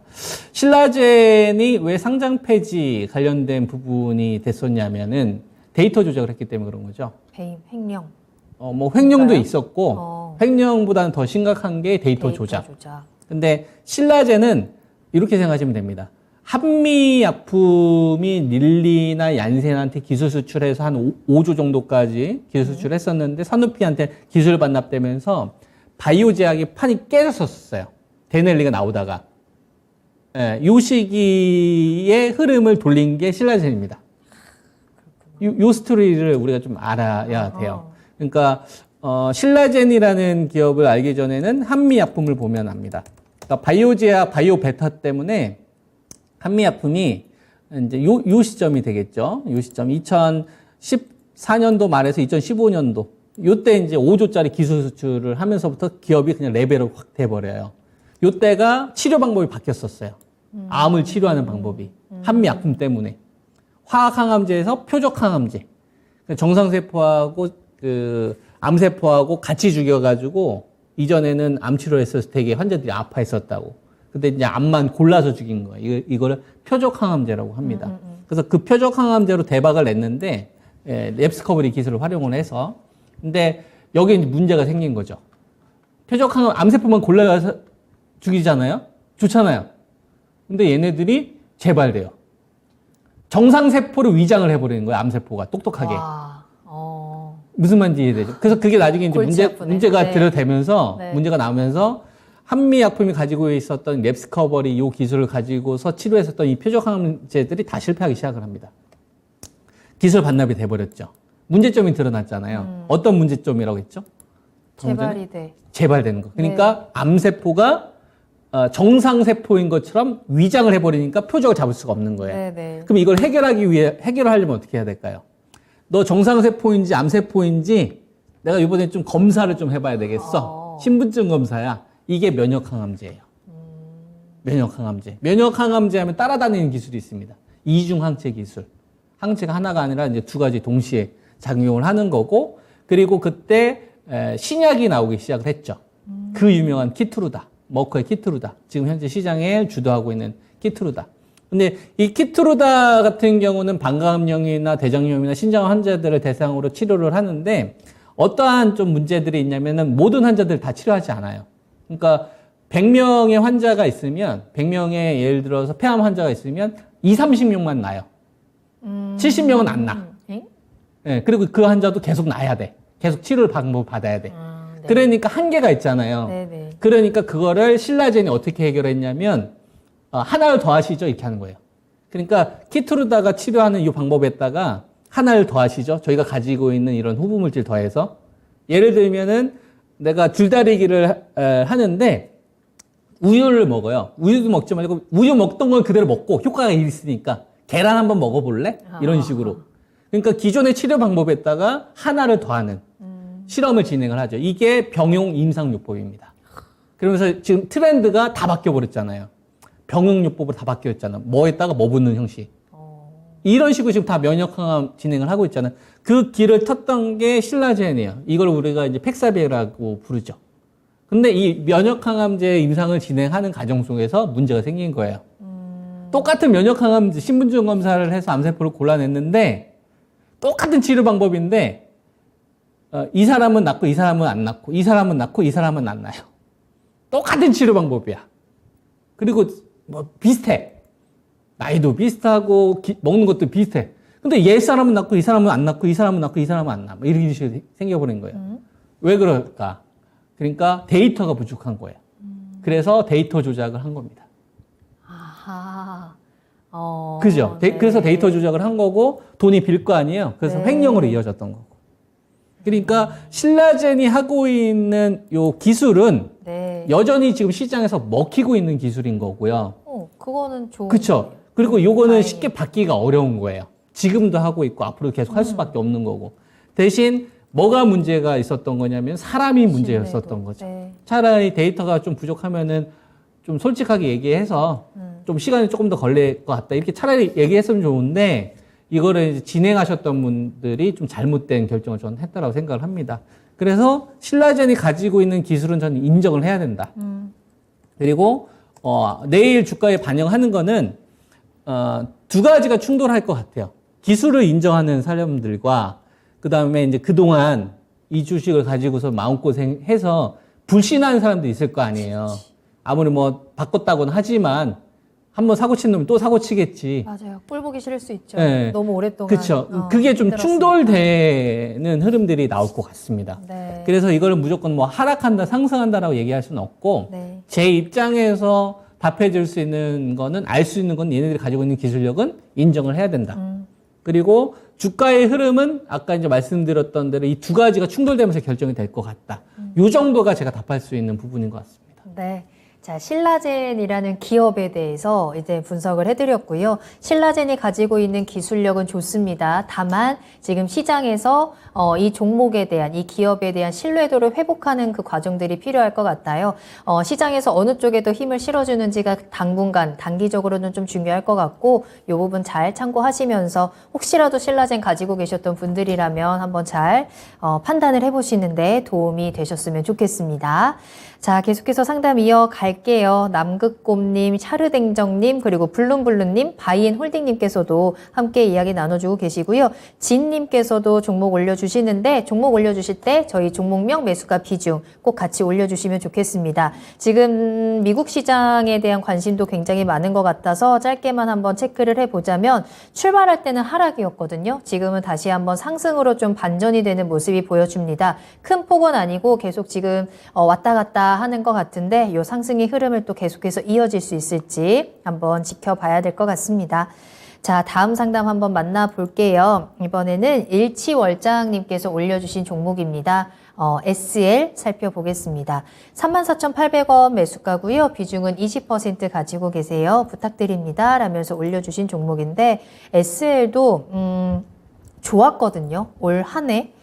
신라젠이 왜 상장 폐지 관련된 부분이 됐었냐면은 데이터 조작을 했기 때문에 그런 거죠. 배임, 횡령. 뭐 횡령도 그런가요? 있었고, 횡령보다는 더 심각한 게 데이터 조작. 조작. 근데 신라젠은 이렇게 생각하시면 됩니다. 한미약품이 릴리나 얀센한테 기술 수출해서 한 5조 정도까지 기술 수출했었는데 산오피한테 기술 반납되면서 바이오 제약이 판이 깨졌었어요. 데넬리가 나오다가. 예, 요 시기의 흐름을 돌린 게 신라젠입니다. 요 스토리를 우리가 좀 알아야 돼요. 그러니까 신라젠이라는 기업을 알기 전에는 한미약품을 보면 압니다. 그러니까 바이오제약, 바이오베타 때문에 한미약품이 이제 요 시점이 되겠죠. 요 시점 2014년도 말에서 2015년도 요때 이제 5조짜리 기술 수출을 하면서부터 기업이 그냥 레벨을 확 돼버려요. 요때가 치료 방법이 바뀌었었어요. 암을 치료하는 방법이 한미약품 때문에 화학항암제에서 표적항암제, 정상세포하고 그 암세포하고 같이 죽여가지고 이전에는 암 치료했을 때 되게 환자들이 아파했었다고. 근데 이제 암만 골라서 죽인 거예요. 이거를 표적항암제라고 합니다. 그래서 그 표적항암제로 대박을 냈는데, 랩스커버리 기술을 활용을 해서. 근데 여기 이제 문제가 생긴 거죠. 표적항암, 암세포만 골라서 죽이잖아요? 좋잖아요. 근데 얘네들이 재발돼요. 정상세포를 위장을 해버리는 거예요, 암세포가. 똑똑하게. 와, 무슨 말인지 이해되죠? 그래서 그게 나중에 이제 골치 아프네. 문제가 네. 들어대면서, 네. 문제가 나오면서, 한미약품이 가지고 있었던 랩스커버리 요 기술을 가지고서 치료했었던 이 표적항암제들이 다 실패하기 시작을 합니다. 기술 반납이 돼버렸죠. 문제점이 드러났잖아요. 어떤 문제점이라고 했죠? 재발이 돼. 재발되는 거. 그러니까 암세포가 정상세포인 것처럼 위장을 해버리니까 표적을 잡을 수가 없는 거예요. 네네. 그럼 이걸 해결하려면 어떻게 해야 될까요? 너 정상세포인지 암세포인지 내가 이번에 좀 검사를 좀 해봐야 되겠어. 신분증 검사야. 이게 면역항암제예요. 면역항암제. 면역항암제 하면 따라다니는 기술이 있습니다. 이중항체 기술. 항체가 하나가 아니라 이제 두 가지 동시에 작용을 하는 거고, 그리고 그때 신약이 나오기 시작을 했죠. 그 유명한 키트루다. 머커의 키트루다. 지금 현재 시장에 주도하고 있는 키트루다. 근데 이 키트루다 같은 경우는 방광염이나 대장염이나 신장 환자들을 대상으로 치료를 하는데 어떠한 좀 문제들이 있냐면은 모든 환자들 다 치료하지 않아요. 그러니까 100명의 환자가 있으면 100명의 예를 들어서 폐암 환자가 있으면 30명만 나요. 70명은 안 나. 네, 그리고 그 환자도 계속 나야 돼. 계속 치료를 받아야 돼. 네. 그러니까 한계가 있잖아요. 네네. 그러니까 그거를 신라젠이 어떻게 해결했냐면 하나를 더 하시죠 이렇게 하는 거예요. 그러니까 키트루다가 치료하는 이 방법에다가 하나를 더하시죠. 저희가 가지고 있는 이런 호부 물질 더해서 예를 들면은 내가 줄다리기를 하는데 우유를 먹어요. 우유도 먹지 말고 우유 먹던 걸 그대로 먹고 효과가 있으니까 계란 한번 먹어볼래? 이런 식으로. 그러니까 기존의 치료 방법에다가 하나를 더하는 실험을 진행을 하죠. 이게 병용 임상요법입니다. 그러면서 지금 트렌드가 다 바뀌어버렸잖아요. 병용요법으로 다 바뀌었잖아요. 뭐에다가 뭐 붙는 형식. 이런 식으로 지금 다 면역항암 진행을 하고 있잖아요. 그 길을 텄던 게 신라젠이에요. 이걸 우리가 이제 팩사비라고 부르죠. 근데 이 면역항암제 임상을 진행하는 과정 속에서 문제가 생긴 거예요. 똑같은 면역항암제 신분증 검사를 해서 암세포를 골라냈는데 똑같은 치료 방법인데 이 사람은 낫고 이 사람은 안 낫고 이 사람은 낫고 이 사람은 안 나요. 똑같은 치료 방법이야. 그리고 뭐 비슷해. 나이도 비슷하고 먹는 것도 비슷해. 근데 얘 사람은 낫고 이 사람은 안 낫고 이 사람은 낫고 이 사람은 안 나. 뭐 이런 식으로 생겨버린 거예요. 왜 그럴까? 그러니까 데이터가 부족한 거예요. 그래서 데이터 조작을 한 겁니다. 아하. 그죠? 네. 그래서 데이터 조작을 한 거고 돈이 빌 거 아니에요. 그래서 네. 횡령으로 이어졌던 거고. 그러니까 신라젠이 하고 있는 요 기술은 네. 여전히 지금 시장에서 먹히고 있는 기술인 거고요. 그거는 좋은. 그렇죠. 그리고 요거는 다행이다. 쉽게 받기가 어려운 거예요. 지금도 하고 있고 앞으로 계속 할 수밖에 없는 거고. 대신 뭐가 문제가 있었던 거냐면 사람이 문제였었던 거죠. 네. 차라리 데이터가 좀 부족하면은 좀 솔직하게 얘기해서 좀 시간이 조금 더 걸릴 것 같다. 이렇게 차라리 얘기했으면 좋은데 이거를 이제 진행하셨던 분들이 좀 잘못된 결정을 저는 했다라고 생각을 합니다. 그래서 신라젠이 가지고 있는 기술은 저는 인정을 해야 된다. 그리고 내일 주가에 반영하는 거는 두 가지가 충돌할 것 같아요. 기술을 인정하는 사람들과 그 다음에 이제 그동안 이 주식을 가지고서 마음고생해서 불신하는 사람도 있을 거 아니에요. 아무리 뭐 바꿨다고는 하지만 한번 사고 친 놈이 또 사고 치겠지. 맞아요. 꿀 보기 싫을 수 있죠. 네. 너무 오랫동안. 그렇죠. 그게 좀 힘들었으니까. 충돌되는 흐름들이 나올 것 같습니다. 네. 그래서 이거를 무조건 뭐 하락한다, 상승한다라고 얘기할 수는 없고 네. 제 입장에서 답해 줄 수 있는 거는 알 수 있는 건 얘네들이 가지고 있는 기술력은 인정을 해야 된다. 그리고 주가의 흐름은 아까 이제 말씀드렸던 대로 이 두 가지가 충돌되면서 결정이 될 것 같다. 요 정도가 제가 답할 수 있는 부분인 것 같습니다. 네. 자, 신라젠이라는 기업에 대해서 이제 분석을 해드렸고요. 신라젠이 가지고 있는 기술력은 좋습니다. 다만 지금 시장에서 이 종목에 대한, 이 기업에 대한 신뢰도를 회복하는 그 과정들이 필요할 것 같아요. 시장에서 어느 쪽에 더 힘을 실어주는지가 당분간, 단기적으로는 좀 중요할 것 같고 이 부분 잘 참고하시면서 혹시라도 신라젠 가지고 계셨던 분들이라면 한번 잘 판단을 해보시는데 도움이 되셨으면 좋겠습니다. 자, 계속해서 상담 이어갈게요. 남극곰님, 샤르댕정님, 그리고 블룸블룸님, 바이엔홀딩님께서도 함께 이야기 나눠주고 계시고요. 진님께서도 종목 올려주시는데 종목 올려주실 때 저희 종목명, 매수가, 비중 꼭 같이 올려주시면 좋겠습니다. 지금 미국 시장에 대한 관심도 굉장히 많은 것 같아서 짧게만 한번 체크를 해보자면 출발할 때는 하락이었거든요. 지금은 다시 한번 상승으로 좀 반전이 되는 모습이 보여줍니다. 큰 폭은 아니고 계속 지금 왔다 갔다 하는 것 같은데 이 상승의 흐름을 또 계속해서 이어질 수 있을지 한번 지켜봐야 될 것 같습니다. 자, 다음 상담 한번 만나볼게요. 이번에는 일치월장님께서 올려주신 종목입니다. SL 살펴보겠습니다. 34,800원 매수가고요. 비중은 20% 가지고 계세요. 부탁드립니다. 라면서 올려주신 종목인데 SL도 좋았거든요. 올 한 해.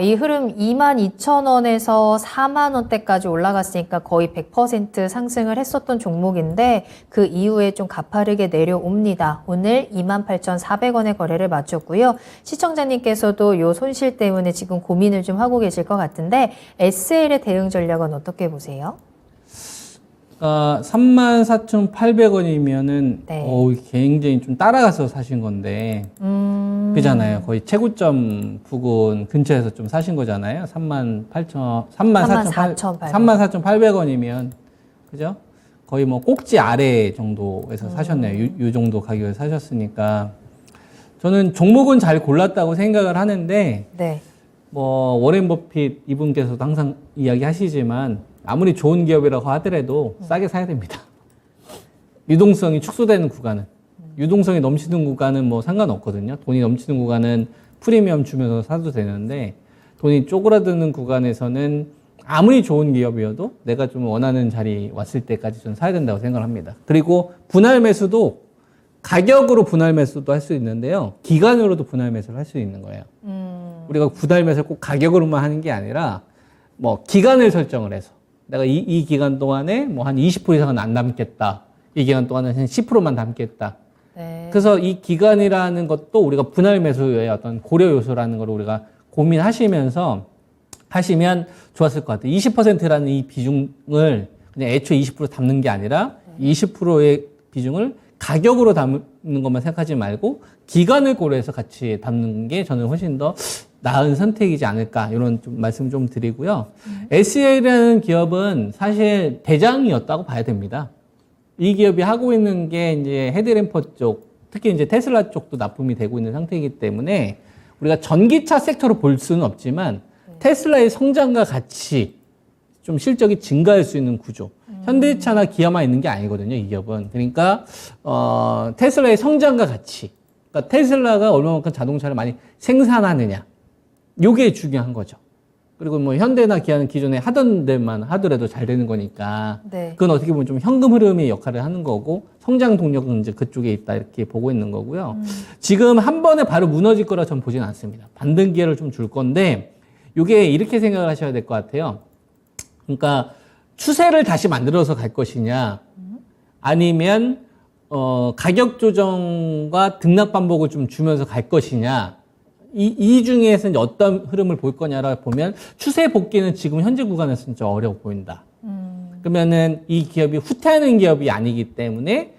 이 흐름 22,000원에서 4만원대까지 올라갔으니까 거의 100% 상승을 했었던 종목인데 그 이후에 좀 가파르게 내려옵니다. 오늘 28,400원의 거래를 마쳤고요. 시청자님께서도 요 손실 때문에 지금 고민을 좀 하고 계실 것 같은데 SL의 대응 전략은 어떻게 보세요? 34,800원이면은 네. 굉장히 좀 따라가서 사신 건데 그잖아요. 거의 최고점 부근 근처에서 좀 사신 거잖아요. 34,800원이면 그죠? 거의 뭐 꼭지 아래 정도에서 사셨네요. 요 정도 가격에 사셨으니까 저는 종목은 잘 골랐다고 생각을 하는데 네. 뭐 워렌 버핏 이분께서도 항상 이야기하시지만 아무리 좋은 기업이라고 하더라도 싸게 사야 됩니다. 유동성이 축소되는 구간은. 유동성이 넘치는 구간은 뭐 상관없거든요. 돈이 넘치는 구간은 프리미엄 주면서 사도 되는데 돈이 쪼그라드는 구간에서는 아무리 좋은 기업이어도 내가 좀 원하는 자리 왔을 때까지 좀 사야 된다고 생각을 합니다. 그리고 분할 매수도 가격으로 분할 매수도 할 수 있는데요. 기간으로도 분할 매수를 할 수 있는 거예요. 우리가 분할 매수를 꼭 가격으로만 하는 게 아니라 뭐 기간을 설정을 해서 내가 이 기간 동안에 뭐 한 20% 이상은 안 담겠다. 이 기간 동안은 한 10%만 담겠다. 네. 그래서 이 기간이라는 것도 우리가 분할 매수의 어떤 고려 요소라는 걸 우리가 고민하시면서 하시면 좋았을 것 같아요. 20%라는 이 비중을 그냥 애초에 20% 담는 게 아니라 20%의 비중을 가격으로 담는 것만 생각하지 말고 기간을 고려해서 같이 담는 게 저는 훨씬 더 나은 선택이지 않을까 이런 좀 말씀 좀 드리고요. SEL이라는 기업은 사실 대장이었다고 봐야 됩니다. 이 기업이 하고 있는 게 이제 헤드램퍼 쪽, 특히 이제 테슬라 쪽도 납품이 되고 있는 상태이기 때문에 우리가 전기차 섹터로 볼 수는 없지만 테슬라의 성장과 같이 좀 실적이 증가할 수 있는 구조. 현대차나 기아만 있는 게 아니거든요, 이 기업은. 그러니까, 테슬라의 성장과 같이. 그러니까 테슬라가 얼마만큼 자동차를 많이 생산하느냐. 요게 중요한 거죠. 그리고 뭐 현대나 기아는 기존에 하던 데만 하더라도 잘 되는 거니까. 네. 그건 어떻게 보면 좀 현금 흐름의 역할을 하는 거고, 성장 동력은 이제 그쪽에 있다, 이렇게 보고 있는 거고요. 지금 한 번에 바로 무너질 거라 전 보지는 않습니다. 반등 기회를 좀 줄 건데, 요게 이렇게 생각을 하셔야 될 것 같아요. 그러니까 추세를 다시 만들어서 갈 것이냐, 아니면 가격 조정과 등락 반복을 좀 주면서 갈 것이냐, 이 중에서 이제 어떤 흐름을 볼 거냐라 보면 추세 복귀는 지금 현재 구간에서는 좀 어려워 보인다. 그러면은 이 기업이 후퇴하는 기업이 아니기 때문에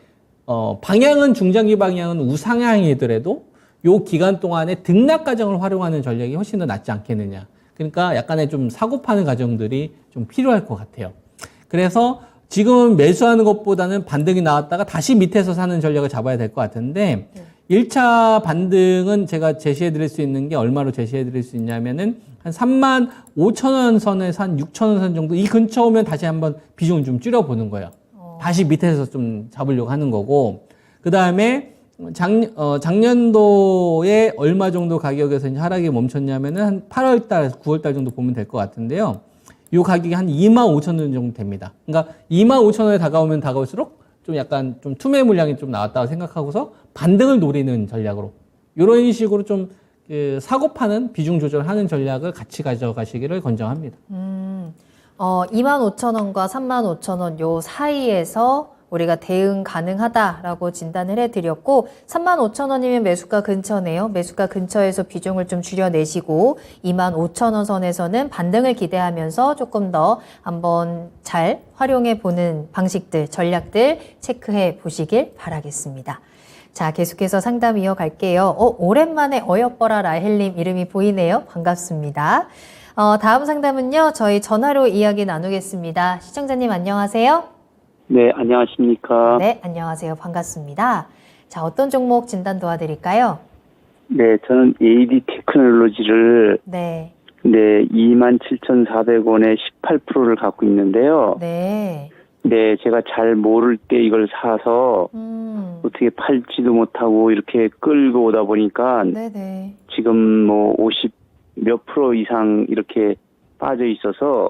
방향은 중장기 방향은 우상향이더라도 요 기간 동안에 등락 과정을 활용하는 전략이 훨씬 더 낫지 않겠느냐. 그러니까 약간의 좀 사고 파는 과정들이 좀 필요할 것 같아요. 그래서 지금 매수하는 것보다는 반등이 나왔다가 다시 밑에서 사는 전략을 잡아야 될 것 같은데 1차 반등은 제가 제시해 드릴 수 있는 게 얼마로 제시해 드릴 수 있냐면은 한 35,000원 선에서 한 6,000원 선 정도 이 근처 오면 다시 한번 비중을 좀 줄여 보는 거예요. 다시 밑에서 좀 잡으려고 하는 거고 그다음에 작년도에 얼마 정도 가격에서 이제 하락이 멈췄냐면은 한 8월 달, 9월 달 정도 보면 될 것 같은데요. 이 가격이 한 25,000원 정도 됩니다. 그러니까 25,000원에 다가오면 다가올수록 좀 약간 좀 투매 물량이 좀 나왔다고 생각하고서 반등을 노리는 전략으로 이런 식으로 좀 사고 파는 비중 조절하는 전략을 같이 가져가시기를 권장합니다. 25,000원과 35,000원 요 사이에서 우리가 대응 가능하다라고 진단을 해드렸고 35,000원이면 매수가 근처네요. 매수가 근처에서 비중을 좀 줄여내시고 25,000원 선에서는 반등을 기대하면서 조금 더 한번 잘 활용해 보는 방식들, 전략들 체크해 보시길 바라겠습니다. 자, 계속해서 상담 이어갈게요. 오랜만에 어여뻐라 라헬님 이름이 보이네요. 반갑습니다. 다음 상담은요. 저희 전화로 이야기 나누겠습니다. 시청자님 안녕하세요. 네, 안녕하십니까. 네, 안녕하세요. 반갑습니다. 자, 어떤 종목 진단 도와드릴까요? 네, 저는 AD 테크놀로지를 네. 27,400원에 18%를 갖고 있는데요. 네. 네, 제가 잘 모를 때 이걸 사서 어떻게 팔지도 못하고 이렇게 끌고 오다 보니까 네네. 지금 뭐 50 몇 프로 이상 이렇게 빠져 있어서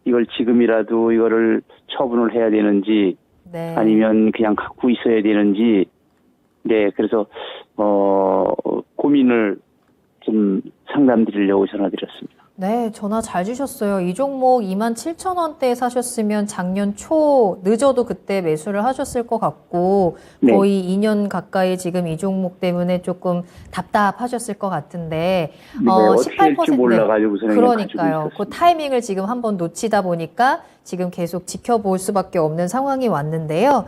이걸 지금이라도 이거를 처분을 해야 되는지 네. 아니면 그냥 갖고 있어야 되는지 네, 그래서 고민을 좀 상담드리려고 전화드렸습니다. 네, 전화 잘 주셨어요. 이 종목 27,000원대에 사셨으면 작년 초 늦어도 그때 매수를 하셨을 것 같고 네. 거의 2년 가까이 지금 이 종목 때문에 조금 답답하셨을 것 같은데 네, 어떻게 될지 몰라가지고 저는 그러니까요. 그 타이밍을 지금 한번 놓치다 보니까 지금 계속 지켜볼 수밖에 없는 상황이 왔는데요.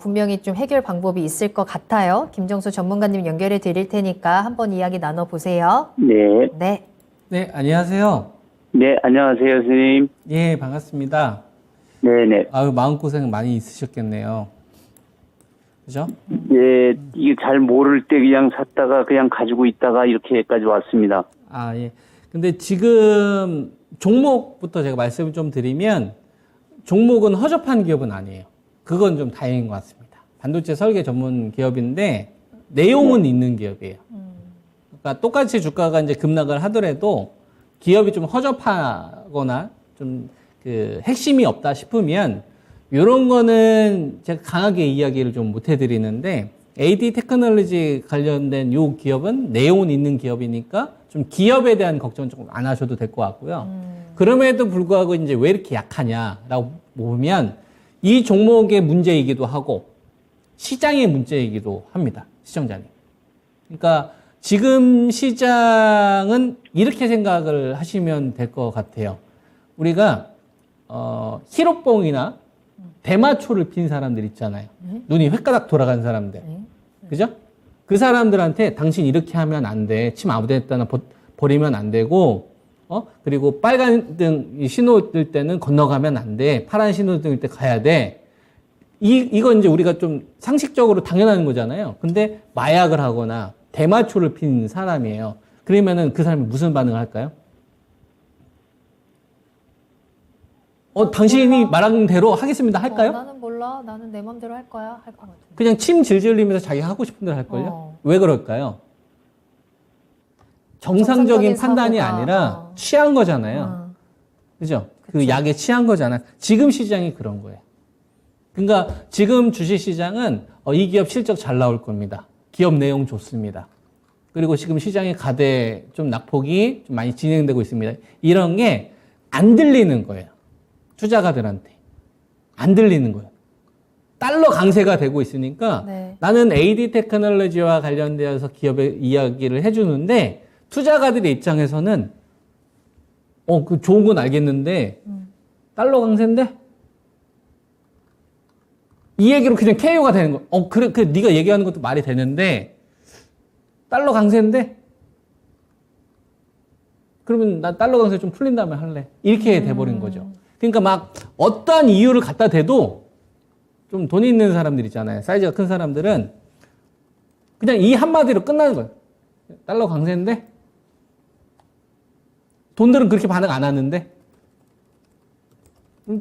분명히 좀 해결 방법이 있을 것 같아요. 김정수 전문가님 연결해 드릴 테니까 한번 이야기 나눠보세요. 네. 네. 네, 안녕하세요. 네, 안녕하세요, 선생님. 예, 반갑습니다. 네네. 아유, 마음고생 많이 있으셨겠네요. 그죠? 예, 이게 잘 모를 때 그냥 샀다가 그냥 가지고 있다가 이렇게까지 왔습니다. 아, 예. 근데 지금 종목부터 제가 말씀을 좀 드리면 종목은 허접한 기업은 아니에요. 그건 좀 다행인 것 같습니다. 반도체 설계 전문 기업인데 내용은 있는 기업이에요. 그러니까 똑같이 주가가 이제 급락을 하더라도 기업이 좀 허접하거나 좀 그 핵심이 없다 싶으면 이런 거는 제가 강하게 이야기를 좀 못 해드리는데 AD 테크놀로지 관련된 요 기업은 내용은 있는 기업이니까 좀 기업에 대한 걱정 조금 안 하셔도 될 것 같고요. 그럼에도 불구하고 이제 왜 이렇게 약하냐라고 보면 이 종목의 문제이기도 하고 시장의 문제이기도 합니다. 시청자님. 그러니까 지금 시장은 이렇게 생각을 하시면 될 것 같아요. 우리가 히로뽕이나 대마초를 핀 사람들 있잖아요. 눈이 획가닥 돌아간 사람들. 그죠? 그 사람들한테 당신 이렇게 하면 안 돼. 침 아무 데나 버리면 안 되고, 그리고 빨간 등 신호 뜰 때는 건너가면 안 돼. 파란 신호 뜰 때 가야 돼. 이건 이제 우리가 좀 상식적으로 당연한 거잖아요. 근데 마약을 하거나 대마초를 핀 사람이에요. 그러면은 그 사람이 무슨 반응을 할까요? 당신이 말한 대로 하겠습니다 할까요? 나는 몰라. 나는 내 맘대로 할 거야. 할 것 같은데. 그냥 침 질질 흘리면서 자기 하고 싶은 대로 할걸요? 왜 그럴까요? 정상적인 판단이 사고가, 아니라 취한 거잖아요. 그죠? 그 약에 취한 거잖아. 지금 시장이 그런 거예요. 그러니까 지금 주식 시장은 이 기업 실적 잘 나올 겁니다. 기업 내용 좋습니다. 그리고 지금 시장의 가대 좀 낙폭이 좀 많이 진행되고 있습니다. 이런 게 안 들리는 거예요. 투자가들한테. 안 들리는 거예요. 달러 강세가 되고 있으니까 네. 나는 AD 테크놀로지와 관련되어서 기업의 이야기를 해주는데 투자가들의 입장에서는 그 좋은 건 알겠는데 달러 강세인데 이 얘기로 그냥 KO가 되는 거. 그래 네가 얘기하는 것도 말이 되는데 달러 강세인데 그러면 나 달러 강세 좀 풀린 다음에 할래. 이렇게 돼버린 거죠. 그러니까 막 어떠한 이유를 갖다 대도 좀 돈 있는 사람들 있잖아요. 사이즈가 큰 사람들은 그냥 이 한마디로 끝나는 거예요. 달러 강세인데 돈들은 그렇게 반응 안 하는데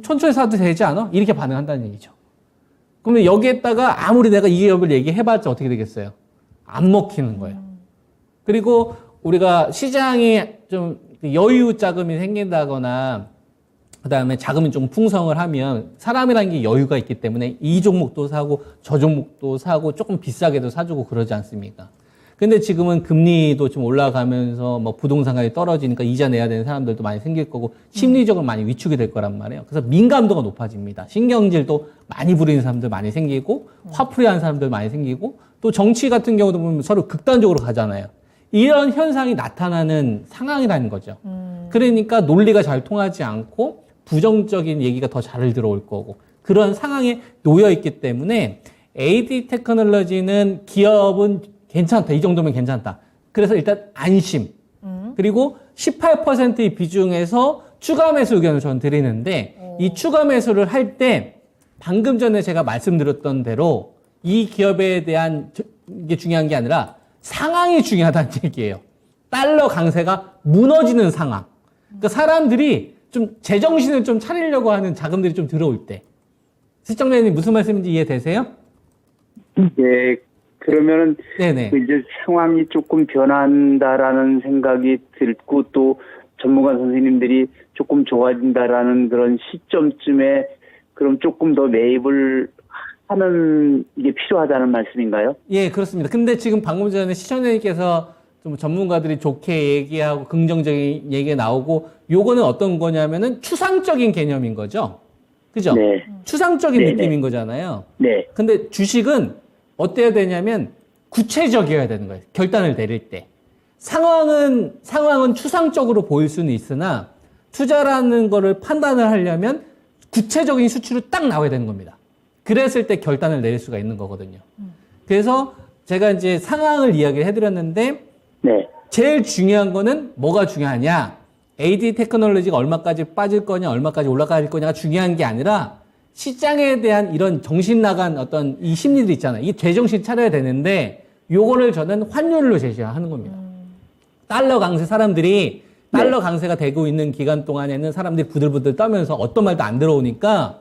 천천히 사도 되지 않아? 이렇게 반응한다는 얘기죠. 그러면 여기에다가 아무리 내가 이 기업을 얘기해봤자 어떻게 되겠어요? 안 먹히는 거예요. 그리고 우리가 시장이 좀 여유 자금이 생긴다거나 그다음에 자금이 좀 풍성을 하면 사람이라는 게 여유가 있기 때문에 이 종목도 사고 저 종목도 사고 조금 비싸게도 사주고 그러지 않습니까? 근데 지금은 금리도 좀 올라가면서 뭐 부동산 가격이 떨어지니까 이자 내야 되는 사람들도 많이 생길 거고 심리적으로 많이 위축이 될 거란 말이에요. 그래서 민감도가 높아집니다. 신경질도 많이 부리는 사람들 많이 생기고 화풀이하는 사람들 많이 생기고 또 정치 같은 경우도 보면 서로 극단적으로 가잖아요. 이런 현상이 나타나는 상황이라는 거죠. 그러니까 논리가 잘 통하지 않고 부정적인 얘기가 더 잘 들어올 거고 그런 상황에 놓여 있기 때문에 AD 테크놀로지는 기업은 괜찮다. 이 정도면 괜찮다. 그래서 일단 안심. 그리고 18%의 비중에서 추가 매수 의견을 저는 드리는데 이 추가 매수를 할 때 방금 전에 제가 말씀드렸던 대로 이 기업에 대한 이게 중요한 게 아니라 상황이 중요하다는 얘기예요. 달러 강세가 무너지는 상황. 그러니까 사람들이 좀 제정신을 좀 차리려고 하는 자금들이 좀 들어올 때. 시청자님 무슨 말씀인지 이해되세요? 네. 그러면은 네네. 이제 상황이 조금 변한다라는 생각이 들고 또 전문가 선생님들이 조금 좋아진다라는 그런 시점쯤에 그럼 조금 더 매입을 하는 게 필요하다는 말씀인가요? 예, 그렇습니다. 근데 지금 방금 전에 시청자님께서 좀 전문가들이 좋게 얘기하고 긍정적인 얘기가 나오고 요거는 어떤 거냐면은 추상적인 개념인 거죠. 그죠? 네. 추상적인 네네. 느낌인 거잖아요. 네. 근데 주식은 어때야 되냐면 구체적이어야 되는 거예요. 결단을 내릴 때. 상황은 추상적으로 보일 수는 있으나 투자라는 거를 판단을 하려면 구체적인 수치로 딱 나와야 되는 겁니다. 그랬을 때 결단을 내릴 수가 있는 거거든요. 그래서 제가 이제 상황을 이야기를 해드렸는데 네. 제일 중요한 거는 뭐가 중요하냐? AD 테크놀로지가 얼마까지 빠질 거냐, 얼마까지 올라갈 거냐가 중요한 게 아니라 시장에 대한 이런 정신 나간 어떤 이 심리들 있잖아요. 이 제정신 차려야 되는데 요거를 저는 환율로 제시하는 겁니다. 달러 강세 사람들이 달러 강세가 되고 있는 기간 동안에는 사람들이 부들부들 떠면서 어떤 말도 안 들어오니까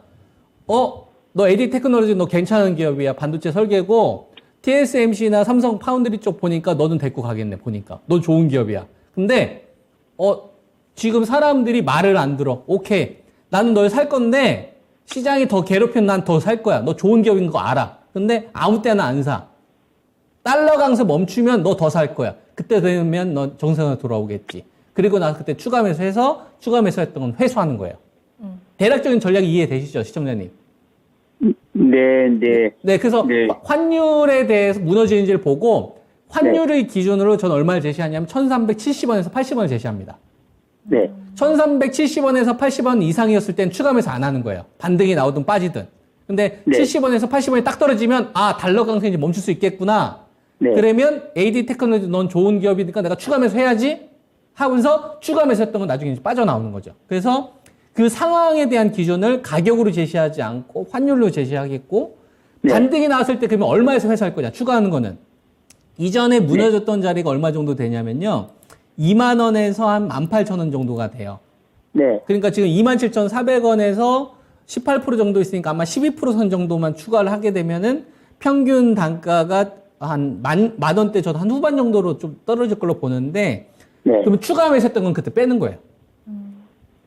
너 AD 테크놀로지 너 괜찮은 기업이야. 반도체 설계고 TSMC나 삼성 파운드리 쪽 보니까 너는 데리고 가겠네. 보니까 너 좋은 기업이야. 근데 지금 사람들이 말을 안 들어. 오케이. 나는 널 살 건데 시장이 더 괴롭히면 난 더 살 거야. 너 좋은 기업인 거 알아. 근데 아무 때나 안 사. 달러 강세 멈추면 너 더 살 거야. 그때 되면 너 정상으로 돌아오겠지. 그리고 나 그때 추가 매수해서 추가 매수했던 건 회수하는 거예요. 대략적인 전략이 이해되시죠, 시청자님? 네. 네, 그래서 네. 환율에 대해서 무너지는지를 보고 환율의 기준으로 전 얼마를 제시하냐면 1370원에서 80원을 제시합니다. 네. 1370원에서 80원 이상이었을 땐 추가 매수 안 하는 거예요. 반등이 나오든 빠지든. 근데 네. 70원에서 80원이 딱 떨어지면 달러 강세 이제 멈출 수 있겠구나. 네. 그러면 AD 테크놀로지 넌 좋은 기업이니까 내가 추가 매수 해야지 하면서 추가 매수했던 건 나중에 이제 빠져나오는 거죠. 그래서 그 상황에 대한 기준을 가격으로 제시하지 않고 환율로 제시하겠고 네. 반등이 나왔을 때 그러면 얼마에서 회수할 거냐 추가하는 거는 이전에 무너졌던 자리가 얼마 정도 되냐면요 2만 원에서 한 18,000원 정도가 돼요. 네. 그러니까 지금 27,400원에서 18% 정도 있으니까 아마 12% 정도만 추가를 하게 되면은 평균 단가가 한 만 원대 저도 한 후반 정도로 좀 떨어질 걸로 보는데 네. 그러면 추가 매수했던 건 그때 빼는 거예요.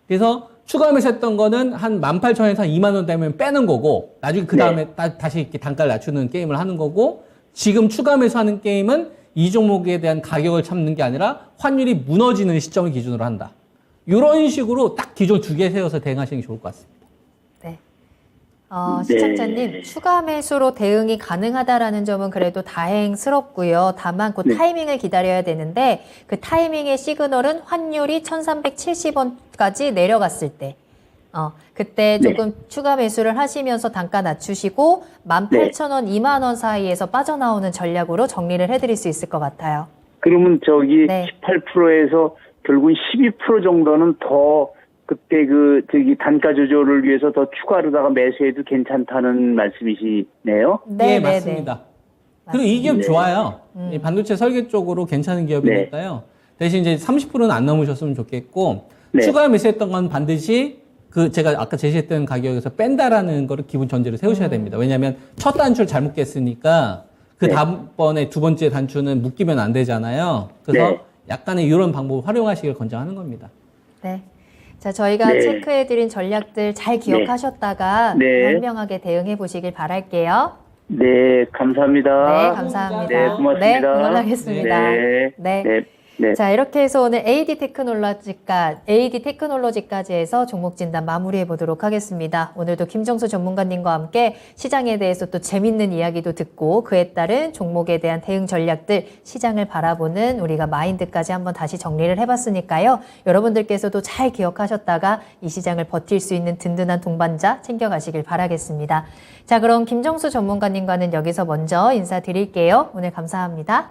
그래서 추가 매수했던 거는 한 18,000원에서 한 2만 원 되면 빼는 거고 나중에 그 다음에 다시 이렇게 단가를 낮추는 게임을 하는 거고 지금 추가 매수하는 게임은 이 종목에 대한 가격을 참는 게 아니라 환율이 무너지는 시점을 기준으로 한다. 이런 식으로 딱 기존 두 개 세워서 대응하시는 게 좋을 것 같습니다. 네. 시청자님, 추가 매수로 대응이 가능하다라는 점은 그래도 다행스럽고요. 다만 그 타이밍을 기다려야 되는데 그 타이밍의 시그널은 환율이 1370원까지 내려갔을 때 그때 조금 추가 매수를 하시면서 단가 낮추시고 18,000원, 2만 원 사이에서 빠져나오는 전략으로 정리를 해드릴 수 있을 것 같아요. 그러면 저기 네. 18%에서 결국은 12% 정도는 더 그때 단가 조절을 위해서 더 추가로다가 매수해도 괜찮다는 말씀이시네요. 네, 맞습니다. 그리고 이 기업 네. 좋아요. 이 반도체 설계 쪽으로 괜찮은 기업이니까요. 대신 이제 30%는 안 넘으셨으면 좋겠고 네. 추가 매수했던 건 반드시 제가 아까 제시했던 가격에서 뺀다라는 거를 기본 전제로 세우셔야 됩니다. 왜냐하면 첫 단추를 잘못 깼으니까 그 네. 다음번에 두 번째 단추는 묶이면 안 되잖아요. 그래서 네. 약간의 이런 방법을 활용하시길 권장하는 겁니다. 네. 자, 저희가 네. 체크해드린 전략들 잘 기억하셨다가 네. 현명하게 대응해 보시길 바랄게요. 네, 감사합니다. 네, 감사합니다. 네, 고맙습니다. 네, 응원하겠습니다. 네. 네. 네. 네. 자, 이렇게 해서 오늘 AD 테크놀로지까지 해서 종목 진단 마무리해 보도록 하겠습니다. 오늘도 김정수 전문가님과 함께 시장에 대해서 또 재밌는 이야기도 듣고 그에 따른 종목에 대한 대응 전략들, 시장을 바라보는 우리가 마인드까지 한번 다시 정리를 해봤으니까요. 여러분들께서도 잘 기억하셨다가 이 시장을 버틸 수 있는 든든한 동반자 챙겨가시길 바라겠습니다. 자, 그럼 김정수 전문가님과는 여기서 먼저 인사드릴게요. 오늘 감사합니다.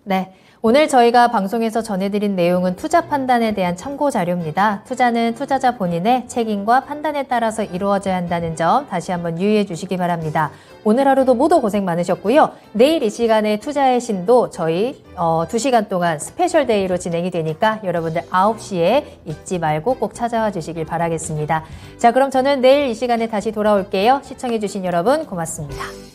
네. 오늘 저희가 방송에서 전해드린 내용은 투자 판단에 대한 참고 자료입니다. 투자는 투자자 본인의 책임과 판단에 따라서 이루어져야 한다는 점 다시 한번 유의해 주시기 바랍니다. 오늘 하루도 모두 고생 많으셨고요. 내일 이 시간에 투자의 신도 저희 2시간 동안 스페셜 데이로 진행이 되니까 여러분들 9시에 잊지 말고 꼭 찾아와 주시길 바라겠습니다. 자, 그럼 저는 내일 이 시간에 다시 돌아올게요. 시청해 주신 여러분 고맙습니다.